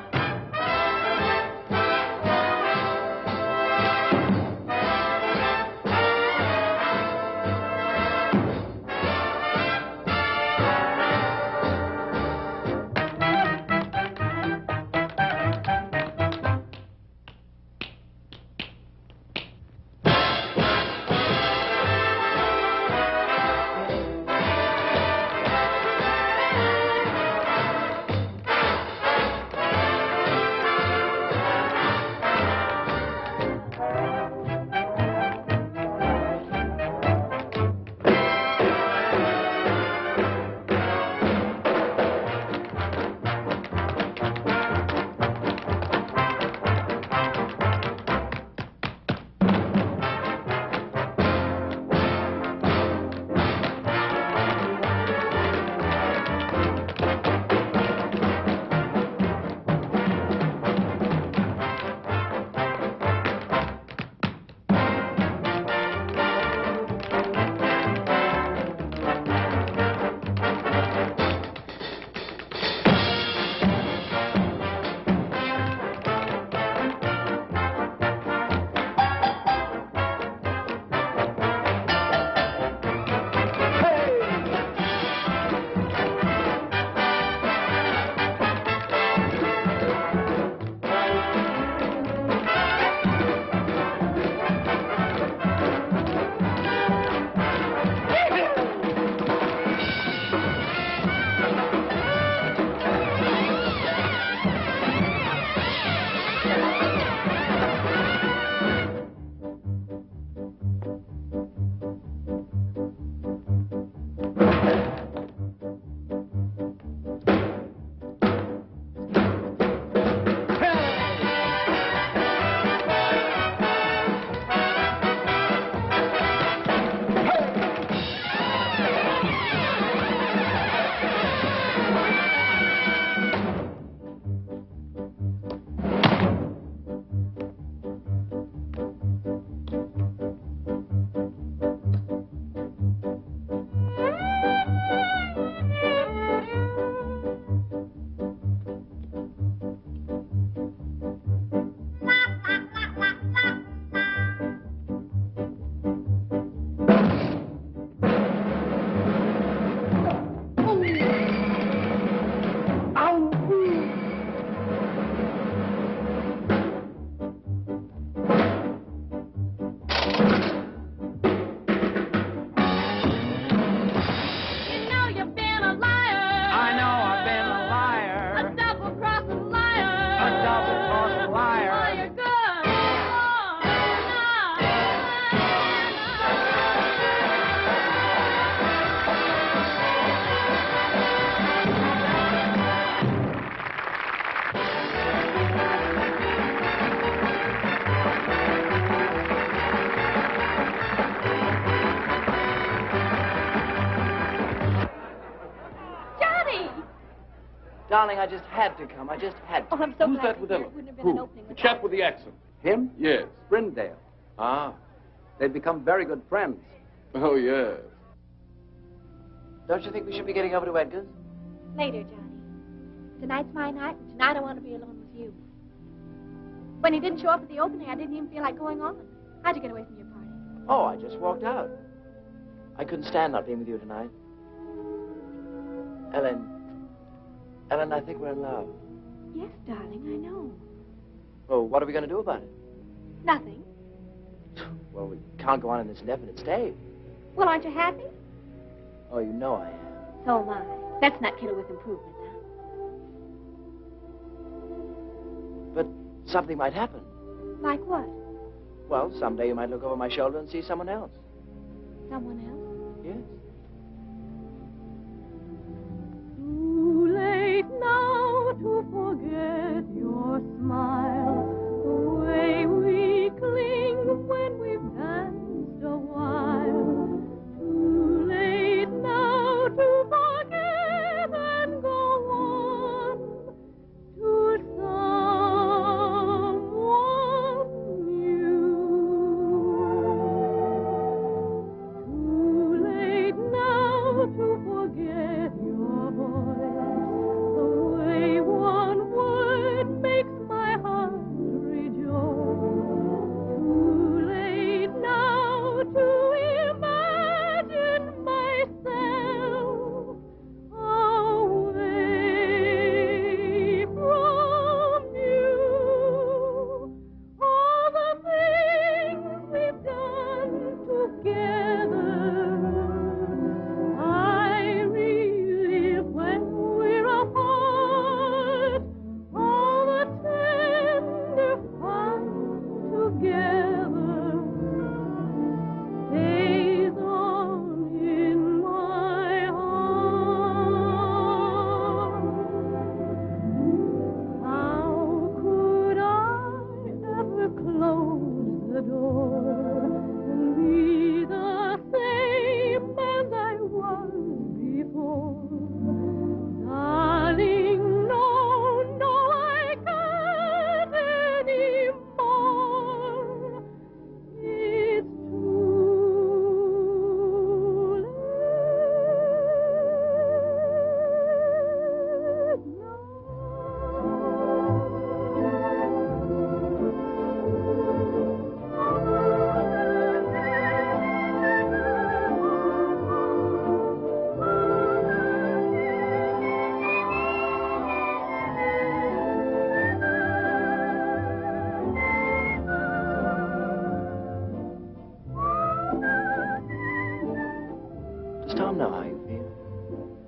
Darling, I just had to come. I just had to. Oh, I'm so Who's glad that with to hear Ella? it wouldn't have been an opening The without chap with the accent. Him? Yes. Brindale. Ah. They'd become very good friends. Oh, yes. Don't you think we should be getting over to Edgar's? Later, Johnny. Tonight's my night, and tonight I want to be alone with you. When he didn't show up at the opening, I didn't even feel like going on. How'd you get away from your party? Oh, I just walked out. I couldn't stand not being with you tonight. Ellen, I think we're in love. Yes, darling, I know. Well, what are we going to do about it? Nothing. Well, we can't go on in this indefinite stay. Well, aren't you happy? Oh, you know I am. So am I. Let's not kid her with improvement, huh? But something might happen. Like what? Well, someday you might look over my shoulder and see someone else. Someone else? Yes. Too late now to forget your smile, the way we cling when we've danced a while. Too late now to forget and go on to someone new. Too late now to forget your voice, the way one word makes my heart rejoice. Too late now to imagine myself away from you. All the things we've done together, I relive when we're apart. All the tender fun together stays on in my heart. How could I ever close the door and be the same as I was before? Darling, no, no, I can't anymore. It's too late now. Does Tom know how you feel?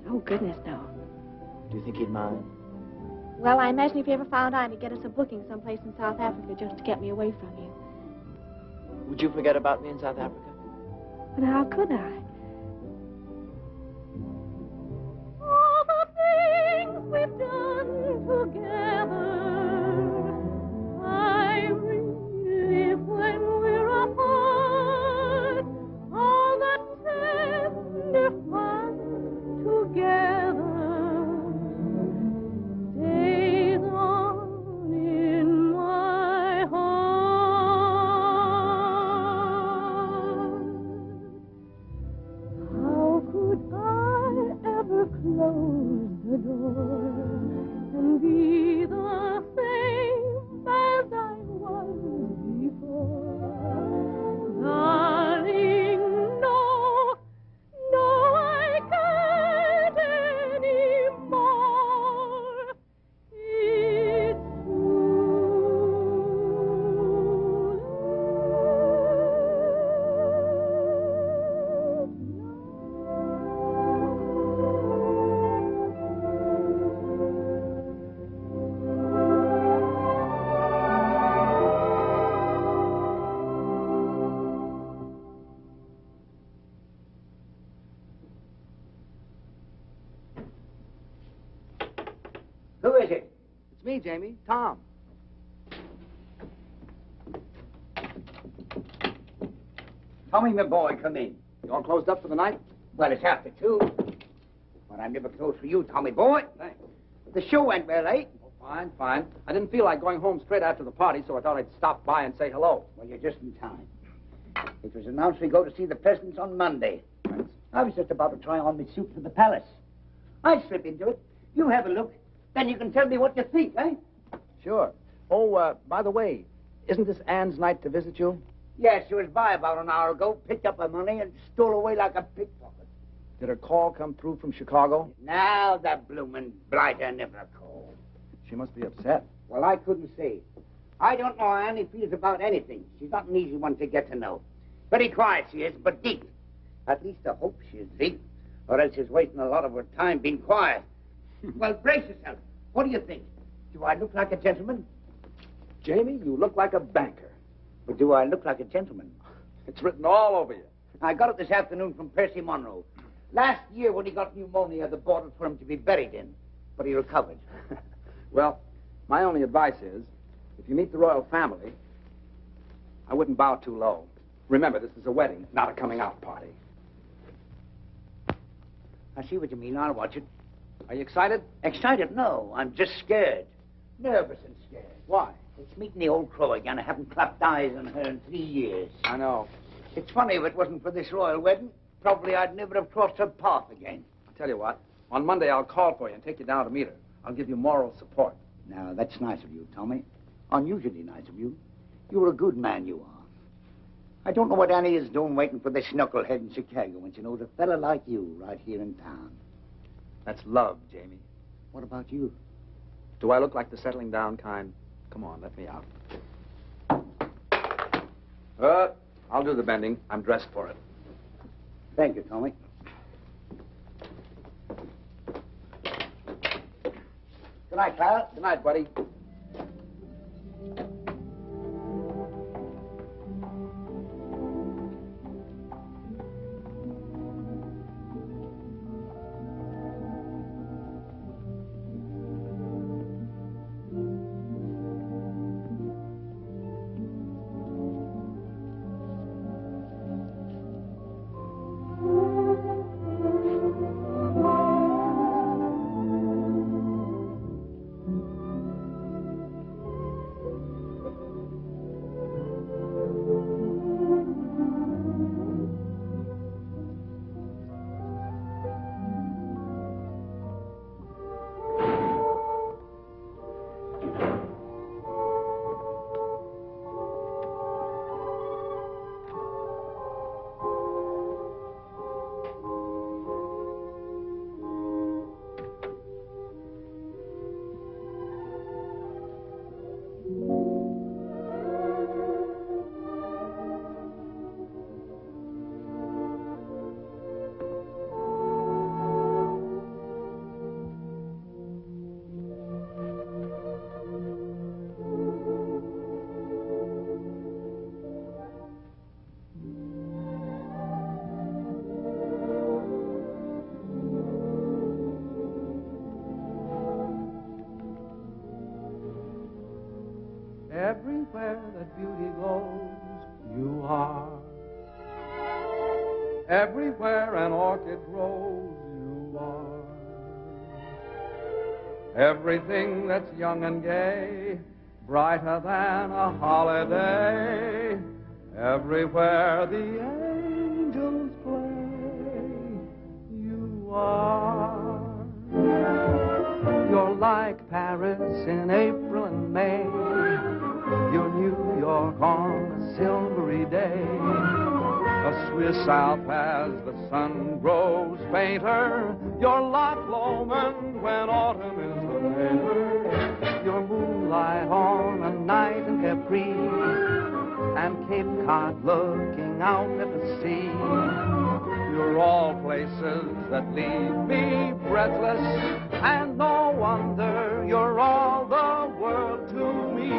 Oh, goodness, no. Do you think he'd mind? Well, I imagine if he ever found out, he'd get us a booking someplace in South Africa just to get me away from you. Would you forget about me in South Africa? But how could I? All the things we've done together, I relive when we're apart. All the tender fun together stays on in my heart. How could I ever close the door and be the same as I was before? Darling, no, no, I can't anymore. It's Who is it? It's me, Jamie. Tom. Tommy, my boy, come in. You all closed up for the night? Well, it's after 2. But I'm never close for you, Tommy boy. Thanks. The show went well, eh? Oh, fine, fine. I didn't feel like going home straight after the party, so I thought I'd stop by and say hello. Well, you're just in time. It was announced we go to see the presidents on Monday. I was just about to try on my suit for the palace. I'll slip into it. You have a look. Then you can tell me what you think, eh? Sure. Oh, by the way, isn't this Anne's night to visit you? Yes, she was by about an hour ago, picked up her money, and stole away like a pickpocket. Did her call come through from Chicago? Now the bloomin' blighter never called. She must be upset. Well, I couldn't say. I don't know how Annie feels about anything. She's not an easy one to get to know. Very quiet she is, but deep. At least I hope she is deep. Or else she's wasting a lot of her time being quiet. Well, brace yourself. What do you think? Do I look like a gentleman? Jamie, you look like a banker. But do I look like a gentleman? It's written all over you. I got it this afternoon from Percy Monroe. Last year when he got pneumonia, they bought it for him to be buried in. But he recovered. Well, my only advice is, if you meet the royal family, I wouldn't bow too low. Remember, this is a wedding, not a coming-out party. I see what you mean. I'll watch it. Are you excited? Excited? No. I'm just scared. Nervous and scared. Why? It's meeting the old crow again. I haven't clapped eyes on her in 3 years. I know. It's funny, if it wasn't for this royal wedding, probably I'd never have crossed her path again. I'll tell you what. On Monday, I'll call for you and take you down to meet her. I'll give you moral support. Now, that's nice of you, Tommy. Unusually nice of you. You're a good man, you are. I don't know what Annie is doing waiting for this knucklehead in Chicago when she knows a fella like you right here in town. That's love, Jamie. What about you? Do I look like the settling down kind? Come on, let me out. I'll do the bending. I'm dressed for it. Thank you, Tommy. Good night, Clara. Good night, buddy. Everywhere that beauty glows, you are. Everywhere an orchid grows, you are. Everything that's young and gay, brighter than a holiday. Everywhere the angels play, you are. You're like Paris in April and May. You're New York on a silvery day. A Swiss Alp as the sun grows fainter. You're Loch Lomond when autumn is the winter. You're moonlight on a night in Capri, and Cape Cod looking out at the sea. You're all places that leave me breathless, and no wonder you're all the world to me.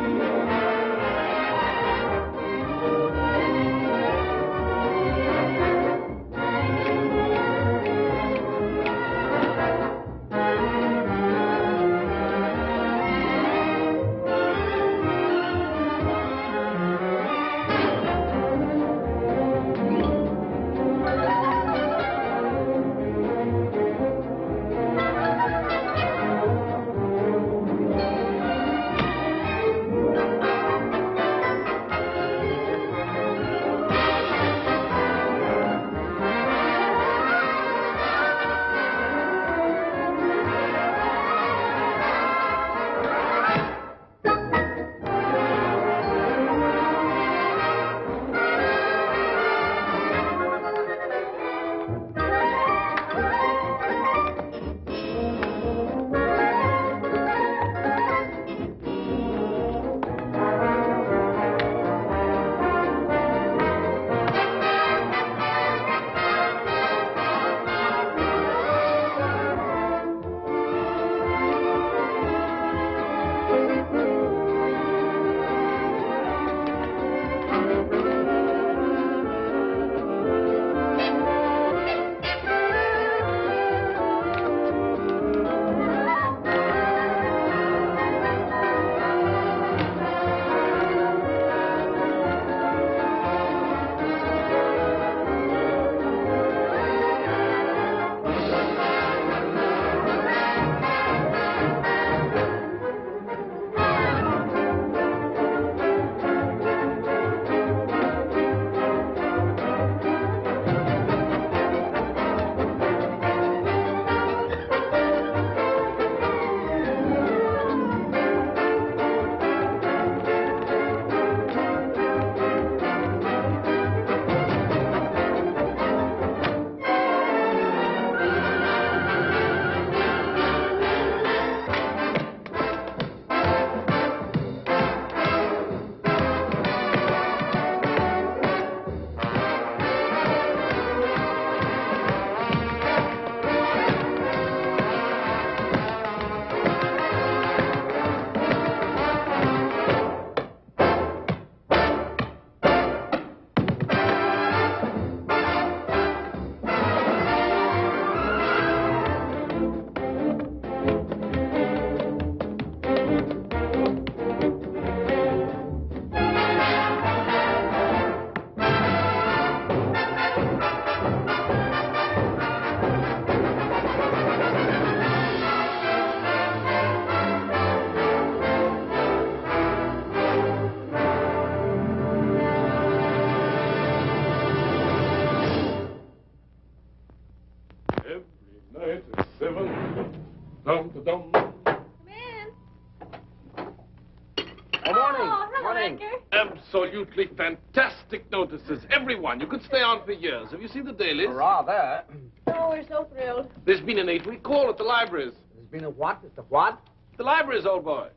Good morning. Oh, hello, Morning. Edgar. Absolutely fantastic notices. Everyone. You could stay on for years. Have you seen the dailies? Hurrah, there. Oh, we're so thrilled. There's been an 8-week call at the libraries. There's been a what? It's a what? The libraries, old boy.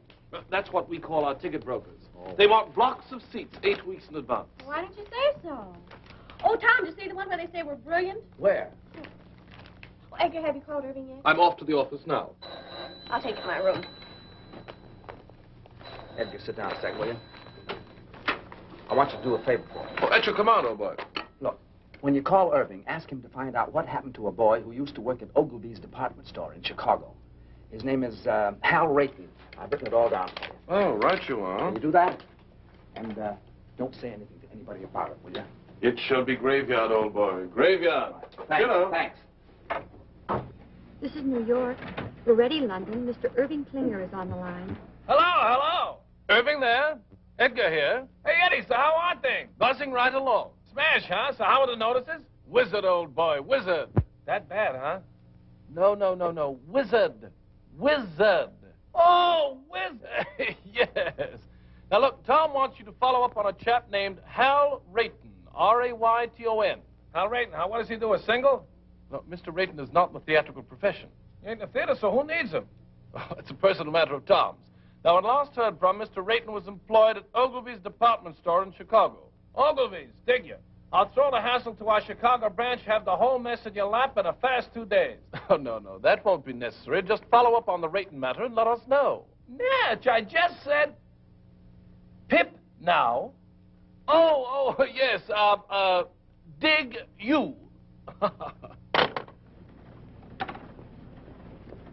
That's what we call our ticket brokers. Oh. They want blocks of seats 8 weeks in advance. Why didn't you say so? Oh, Tom, did you see the one where they say we're brilliant? Where? Oh, Edgar, have you called Irving yet? I'm off to the office now. I'll take you to my room. Edgar, sit down a sec, will you? I want you to do a favor for me. Oh, at your command, old boy. Look, when you call Irving, ask him to find out what happened to a boy who used to work at Ogilvy's department store in Chicago. His name is Hal Rayton. I've written it all down for you. Oh, right you are. Can you do that? And don't say anything to anybody about it, will you? It shall be graveyard, old boy. Graveyard. Thanks. You know. Thanks. This is New York. We're ready, London. Mr. Irving Klinger is on the line. Hello, hello. Irving there. Edgar here. Hey, Eddie, so how are things? Buzzing right along. Smash, huh? So how are the notices? Wizard, old boy, wizard. That bad, huh? No. Wizard. Wizard. Oh, wizard. Yes. Now, look, Tom wants you to follow up on a chap named Hal Rayton. R-A-Y-T-O-N. Hal Rayton, huh? What does he do, a single? No, Mr. Rayton is not in the theatrical profession. He ain't in the theater, so who needs him? Oh, it's a personal matter of Tom's. Now, when last heard from, Mr. Rayton was employed at Ogilvy's department store in Chicago. Ogilvy's, dig you. I'll throw the hassle to our Chicago branch, have the whole mess in your lap in a fast 2 days. Oh, no, that won't be necessary. Just follow up on the Rayton matter and let us know. Natch, I just said... Pip now. Oh, yes, dig you.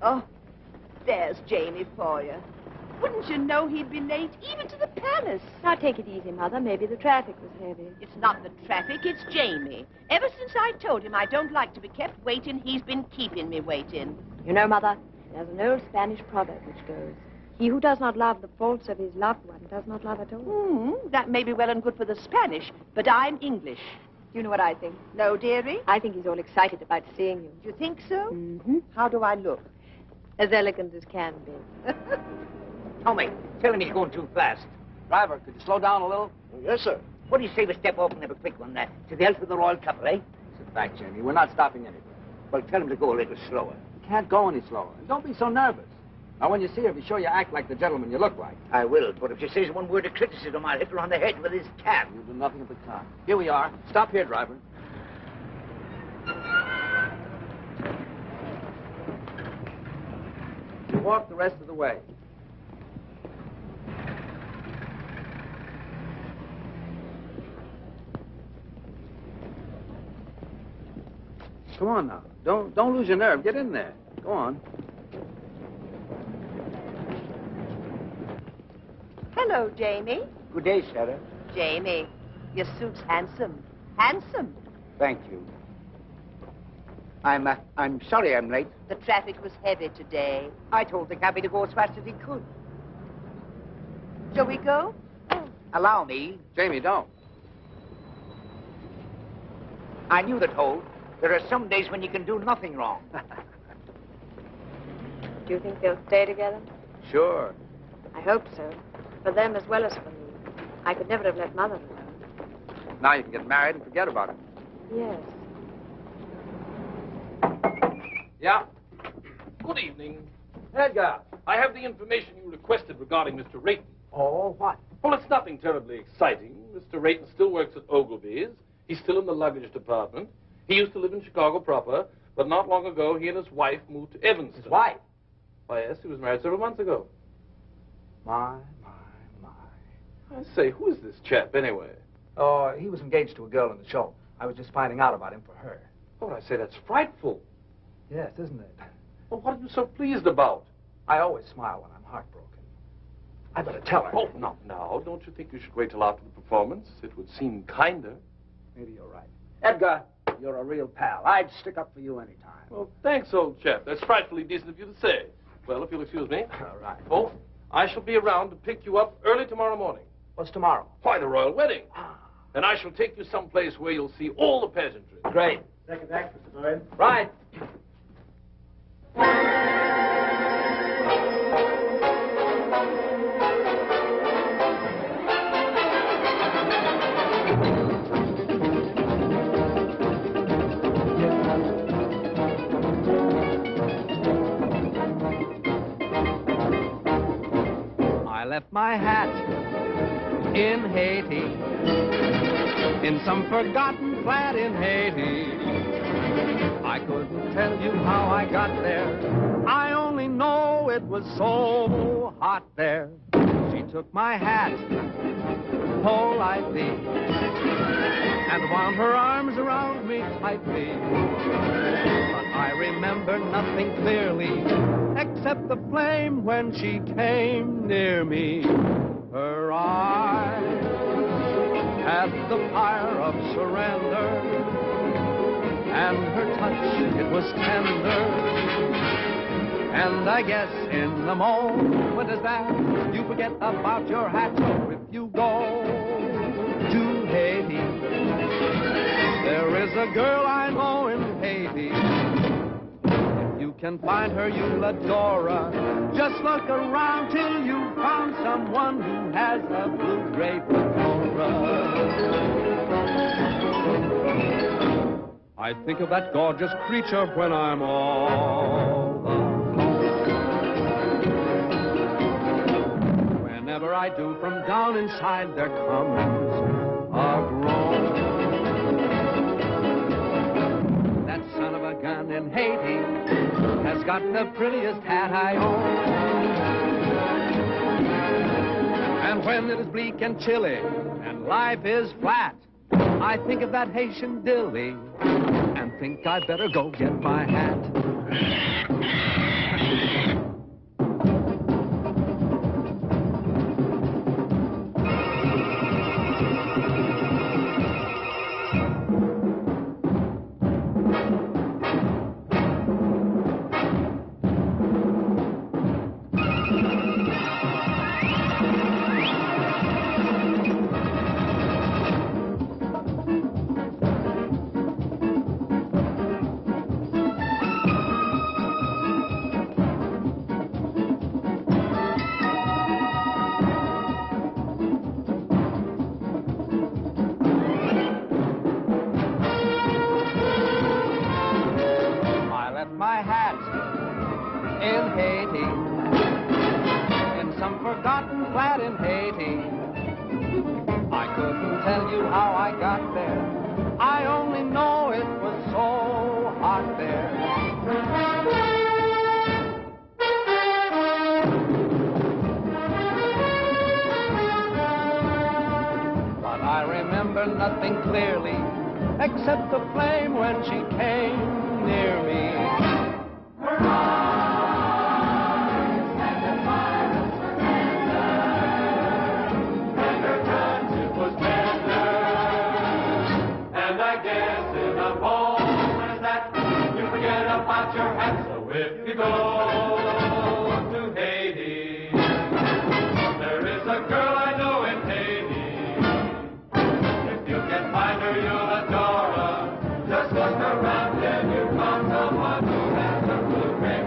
Oh, there's Jamie for you. Wouldn't you know he'd be late, even to the palace? Now, take it easy, Mother. Maybe the traffic was heavy. It's not the traffic, it's Jamie. Ever since I told him I don't like to be kept waiting, he's been keeping me waiting. You know, Mother, there's an old Spanish proverb which goes, he who does not love the faults of his loved one does not love at all. That may be well and good for the Spanish, but I'm English. Do you know what I think? No, dearie? I think he's all excited about seeing you. Do you think so? Mm-hmm. How do I look? As elegant as can be. Tommy, tell him he's going too fast. Driver, could you slow down a little? Yes, sir. What do you say we step off and have a quick one to the health of the royal couple, eh? Sit back, Jamie. We're not stopping anywhere. Well, tell him to go a little slower. You can't go any slower. And don't be so nervous. Now, when you see her, be sure you act like the gentleman you look like. I will, but if she says one word of criticism, I'll hit her on the head with his cab. You'll do nothing of the kind. Here we are. Stop here, driver. You walk the rest of the way. Come on now. Don't lose your nerve. Get in there. Go on. Hello, Jamie. Good day, Sarah. Jamie, your suit's handsome. Handsome. Thank you. I'm sorry I'm late. The traffic was heavy today. I told the cabby to go as fast as he could. Shall we go? Allow me. Jamie, don't. I knew that, Holt. There are some days when you can do nothing wrong. Do you think they'll stay together? Sure. I hope so. For them as well as for me. I could never have let Mother alone. Now you can get married and forget about it. Yes. Yeah? Good evening. Edgar, I have the information you requested regarding Mr. Rayton. Oh, what? Well, it's nothing terribly exciting. Mr. Rayton still works at Ogilvy's. He's still in the luggage department. He used to live in Chicago proper, but not long ago, he and his wife moved to Evanston. His wife? Why, yes, he was married several months ago. My. I say, who is this chap, anyway? Oh, he was engaged to a girl in the show. I was just finding out about him for her. Oh, I say, that's frightful. Yes, isn't it? Well, what are you so pleased about? I always smile when I'm heartbroken. I better tell her. Oh, not now. Don't you think you should wait till after the performance? It would seem kinder. Maybe you're right. Edgar, you're a real pal. I'd stick up for you any time. Well, thanks, old chap. That's frightfully decent of you to say. Well, if you'll excuse me. All right. Oh, I shall be around to pick you up early tomorrow morning. What's tomorrow? Why, the royal wedding. And I shall take you someplace where you'll see all the pageantry. Great. Second act, Mr. Boyd. Right. left my hat in Haiti, in some forgotten flat in Haiti. I couldn't tell you how I got there. I only know it was so hot there. She took my hat politely and wound her arms around me tightly. But I remember nothing clearly except the flame when she came near me. Her eyes had the fire of surrender, and her touch, it was tender. And I guess in the moment as that, you forget about your hat. So if you go to Haiti, there is a girl I know in Haiti. If you can find her, you'll adore her. Just look around till you found someone who has a blue-gray fedora. I think of that gorgeous creature when I'm all alone. Whenever I do, from down inside there comes a groan. That son of a gun in Haiti has got the prettiest hat I own. And when it is bleak and chilly and life is flat, I think of that Haitian dilly and think I'd better go get my hat. My hat in Haiti, in some forgotten flat in Haiti. I couldn't tell you how I got there. I only know it was so hot there. But I remember nothing clearly except the flame when she came near me. If you go to Haiti, there is a girl I know in Haiti. If you can find her, you'll adore her. Just look around and you'll find someone who has a blue-gray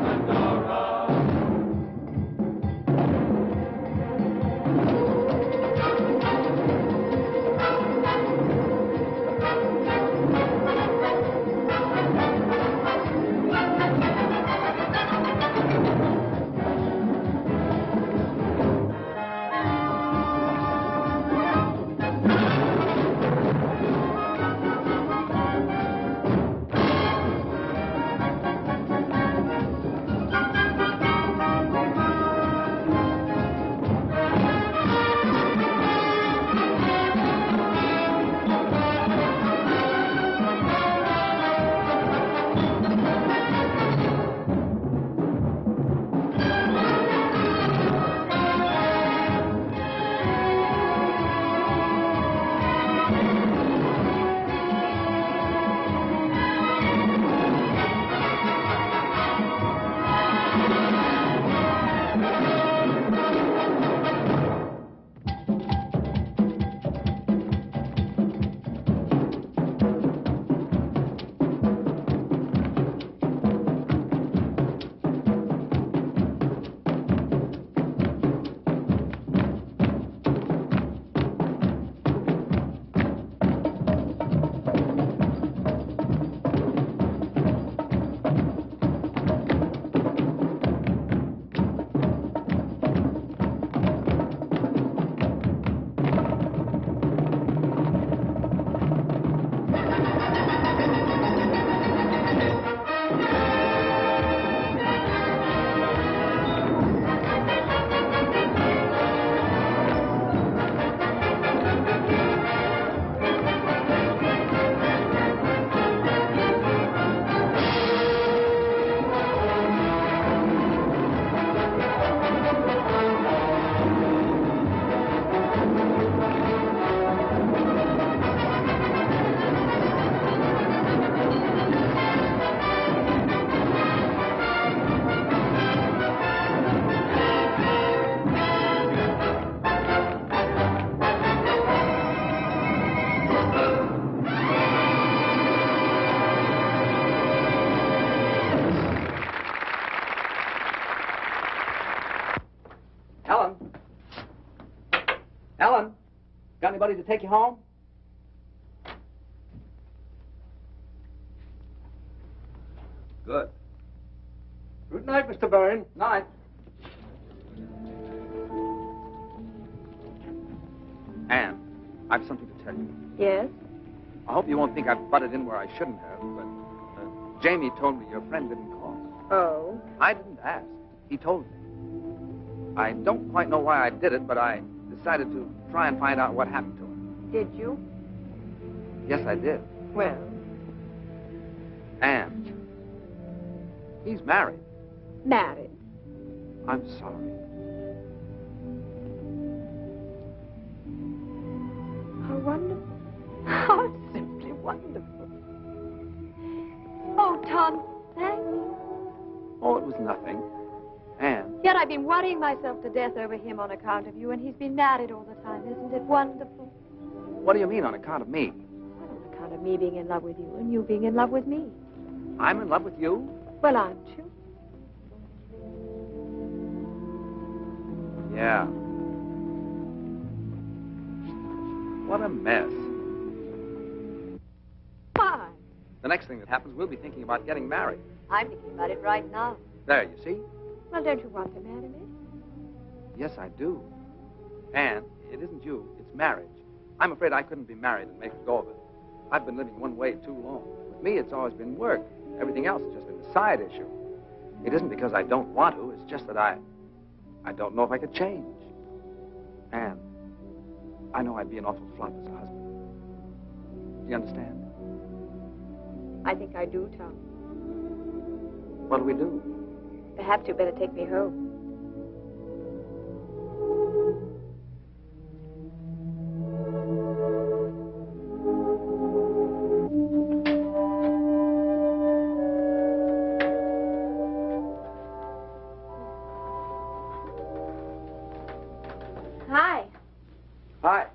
Ellen, got anybody to take you home? Good. Good night, Mr. Byrne. Night. Anne, I've something to tell you. Yes? I hope you won't think I've butted in where I shouldn't have, but Jamie told me your friend didn't call. Oh? I didn't ask. He told me. I don't quite know why I did it, but I decided to try and find out what happened to him. Did you? Yes, I did. Well? Anne, he's married. Married. I'm sorry. How wonderful. How simply wonderful. Oh, Tom, thank you. Oh, it was nothing. Anne. Yet I've been worrying myself to death over him on account of you, and he's been married all the time. Isn't it wonderful? What do you mean on account of me? On account of me being in love with you and you being in love with me. I'm in love with you? Well, aren't you? Yeah. What a mess. Why? The next thing that happens, we'll be thinking about getting married. I'm thinking about it right now. There, you see? Well, don't you want to marry me? Yes, I do. Anne, it isn't you, it's marriage. I'm afraid I couldn't be married and make a go of it. I've been living one way too long. With me, it's always been work. Everything else has just been a side issue. It isn't because I don't want to, it's just that I don't know if I could change. Anne, I know I'd be an awful flop as a husband. Do you understand? I think I do, Tom. What do we do? Perhaps you'd better take me home. Hi. Hi.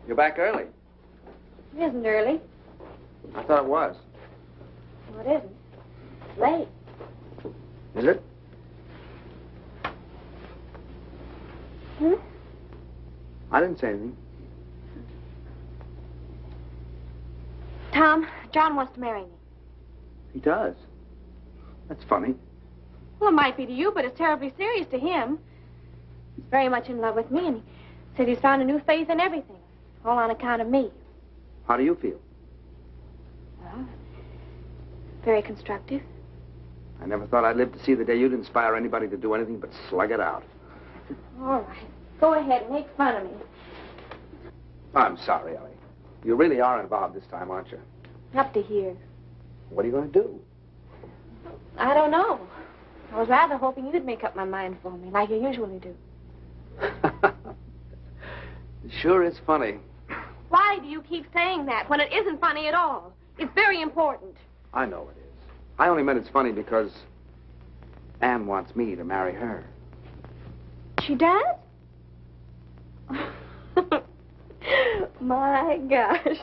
You're back early. It isn't early. I thought it was. No, it isn't. It's late. Is it? Hmm? I didn't say anything. Tom, John wants to marry me. He does. That's funny. Well, it might be to you, but it's terribly serious to him. He's very much in love with me, and he said he's found a new faith in everything, all on account of me. How do you feel? Well, very constructive. I never thought I'd live to see the day you'd inspire anybody to do anything but slug it out. All right. Go ahead and make fun of me. I'm sorry, Ellie. You really are involved this time, aren't you? Up to here. What are you going to do? I don't know. I was rather hoping you'd make up my mind for me, like you usually do. It sure is funny. Why do you keep saying that when it isn't funny at all? It's very important. I know it is. I only meant it's funny because Anne wants me to marry her. She does? My gosh.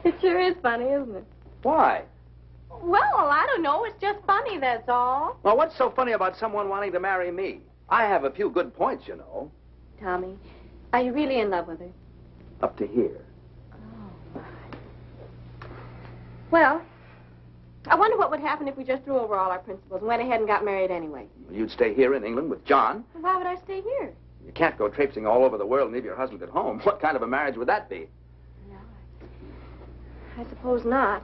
It sure is funny, isn't it? Why? Well, I don't know. It's just funny, that's all. Well, what's so funny about someone wanting to marry me? I have a few good points, you know. Tommy, are you really in love with her? Up to here. Well, I wonder what would happen if we just threw over all our principles and went ahead and got married anyway. You'd stay here in England with John. Why would I stay here? You can't go traipsing all over the world and leave your husband at home. What kind of a marriage would that be? I suppose not.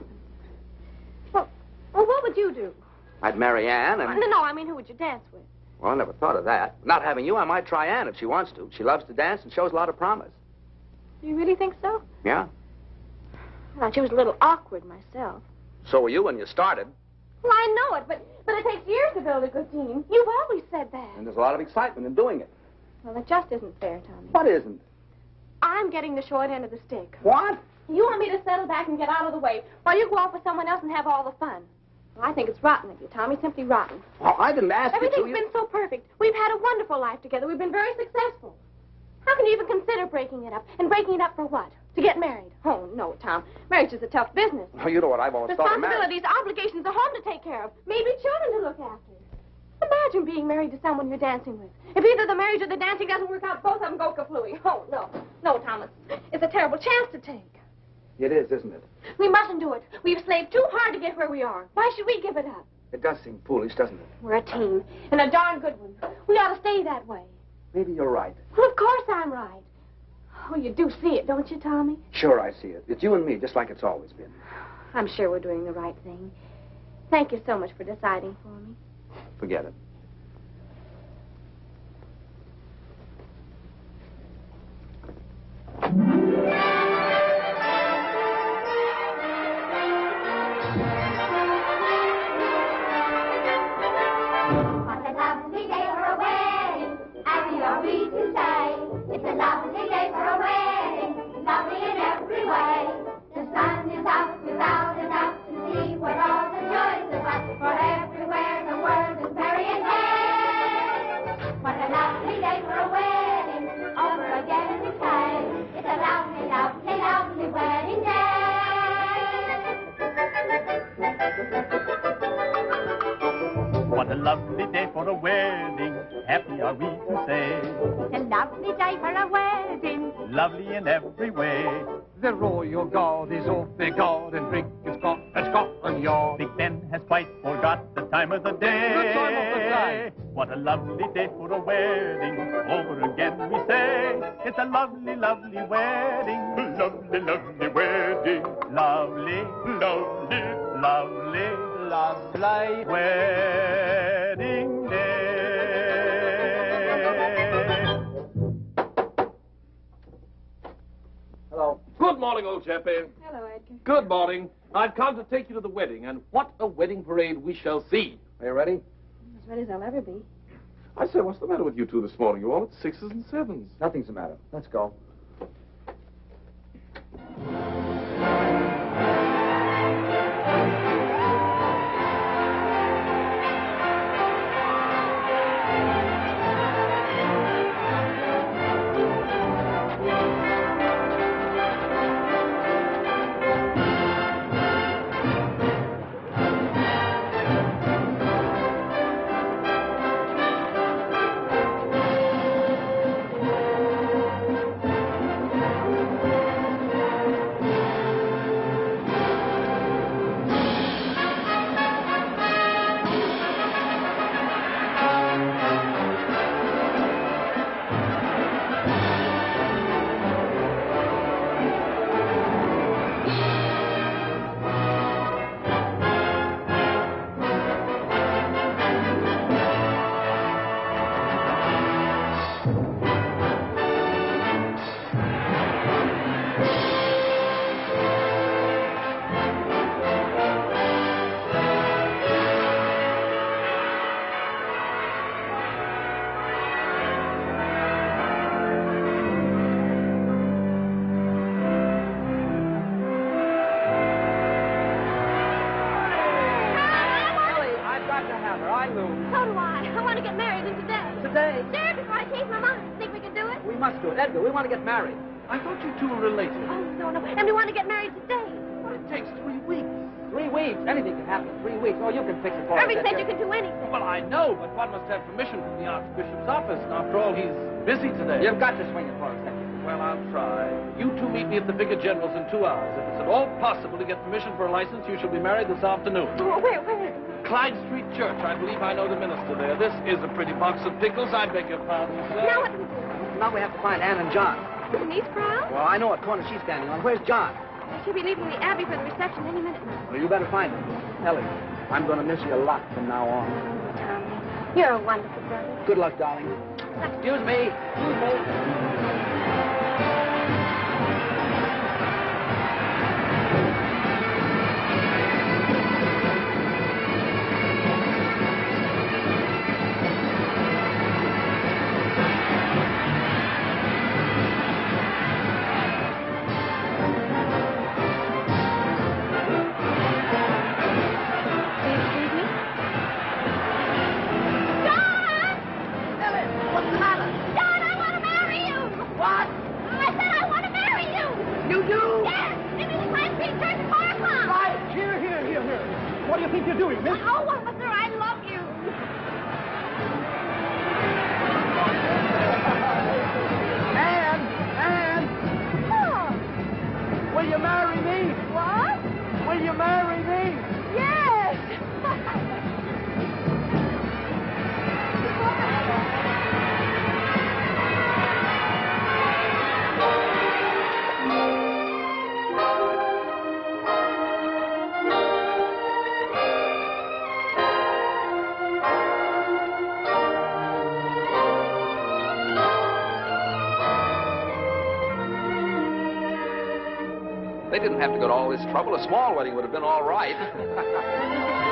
Well, what would you do? I'd marry Anne and... No, I mean, who would you dance with? Well, I never thought of that. Not having you, I might try Anne if she wants to. She loves to dance and shows a lot of promise. You really think so? Yeah. I thought she was a little awkward myself. So were you when you started. Well, I know it, but it takes years to build a good team. You've always said that. And there's a lot of excitement in doing it. Well, it just isn't fair, Tommy. What isn't? I'm getting the short end of the stick. What? You want me to settle back and get out of the way while you go off with someone else and have all the fun. Well, I think it's rotten of you, Tommy, simply rotten. Well, I didn't ask you to. Everything's been so perfect. We've had a wonderful life together. We've been very successful. How can you even consider breaking it up? And breaking it up for what? To get married? Oh, no, Tom. Marriage is a tough business. Well, you know what I've always thought of marriage. Responsibilities, obligations, a home to take care of, maybe children to look after. Imagine being married to someone you're dancing with. If either the marriage or the dancing doesn't work out, both of them go kaflooey. Oh, no. No, Thomas. It's a terrible chance to take. It is, isn't it? We mustn't do it. We've slaved too hard to get where we are. Why should we give it up? It does seem foolish, doesn't it? We're a team, and a darn good one. We ought to stay that way. Maybe you're right. Well, of course I'm right. Oh, you do see it, don't you, Tommy? Sure, I see it. It's you and me, just like it's always been. I'm sure we're doing the right thing. Thank you so much for deciding for me. Forget it. What a lovely day for a wedding. Happy are we to say. It's a lovely day for a wedding. Lovely in every way. The sun is out without a doubt to see what all the joys of us. For everywhere the world is merry and gay. What a lovely day for a wedding. Over again we say. It's a lovely, lovely, lovely wedding day. What a lovely day for a wedding, happy are we to say. It's a lovely day for a wedding. Lovely in every way. The royal guard is off their guard and drink is Scotland Yard. Big Ben has quite forgot the time of the day. The time of the day. What a lovely day for a wedding, over again we say. It's a lovely, lovely wedding. Lovely, lovely wedding. Lovely, lovely, lovely, lovely wedding day. Hello. Good morning, old chappie. Hello, Edgar. Good morning. I've come to take you to the wedding, and what a wedding parade we shall see. Are you ready? As ready as I'll ever be. I say, what's the matter with you two this morning? You're all at 6s and 7s. Nothing's the matter. Let's go. Edgar, we want to get married. I thought you two were related. Oh, no, no. And we want to get married today. Well, it takes 3 weeks. 3 weeks? Anything can happen in 3 weeks. Oh, you can fix it for us. Irving said you can do anything. Well, I know, but one must have permission from the Archbishop's office. And after all, he's busy today. You've got to swing it for us, Edgar. Well, I'll try. You two meet me at the Vicar General's in 2 hours. If it's at all possible to get permission for a license, you shall be married this afternoon. Oh, where? Clyde Street Church. I believe I know the minister there. This is a pretty box of pickles. I beg your pardon, sir. Now what do we do? Now we have to find Ann and John. Denise Brown? Well, I know what corner she's standing on. Where's John? She'll be leaving the Abbey for the reception any minute now. Well, you better find her. Ellie, I'm going to miss you a lot from now on. Tommy, you're a wonderful brother. Good luck, darling. Excuse me. Excuse me. They didn't have to go to all this trouble. A small wedding would have been all right.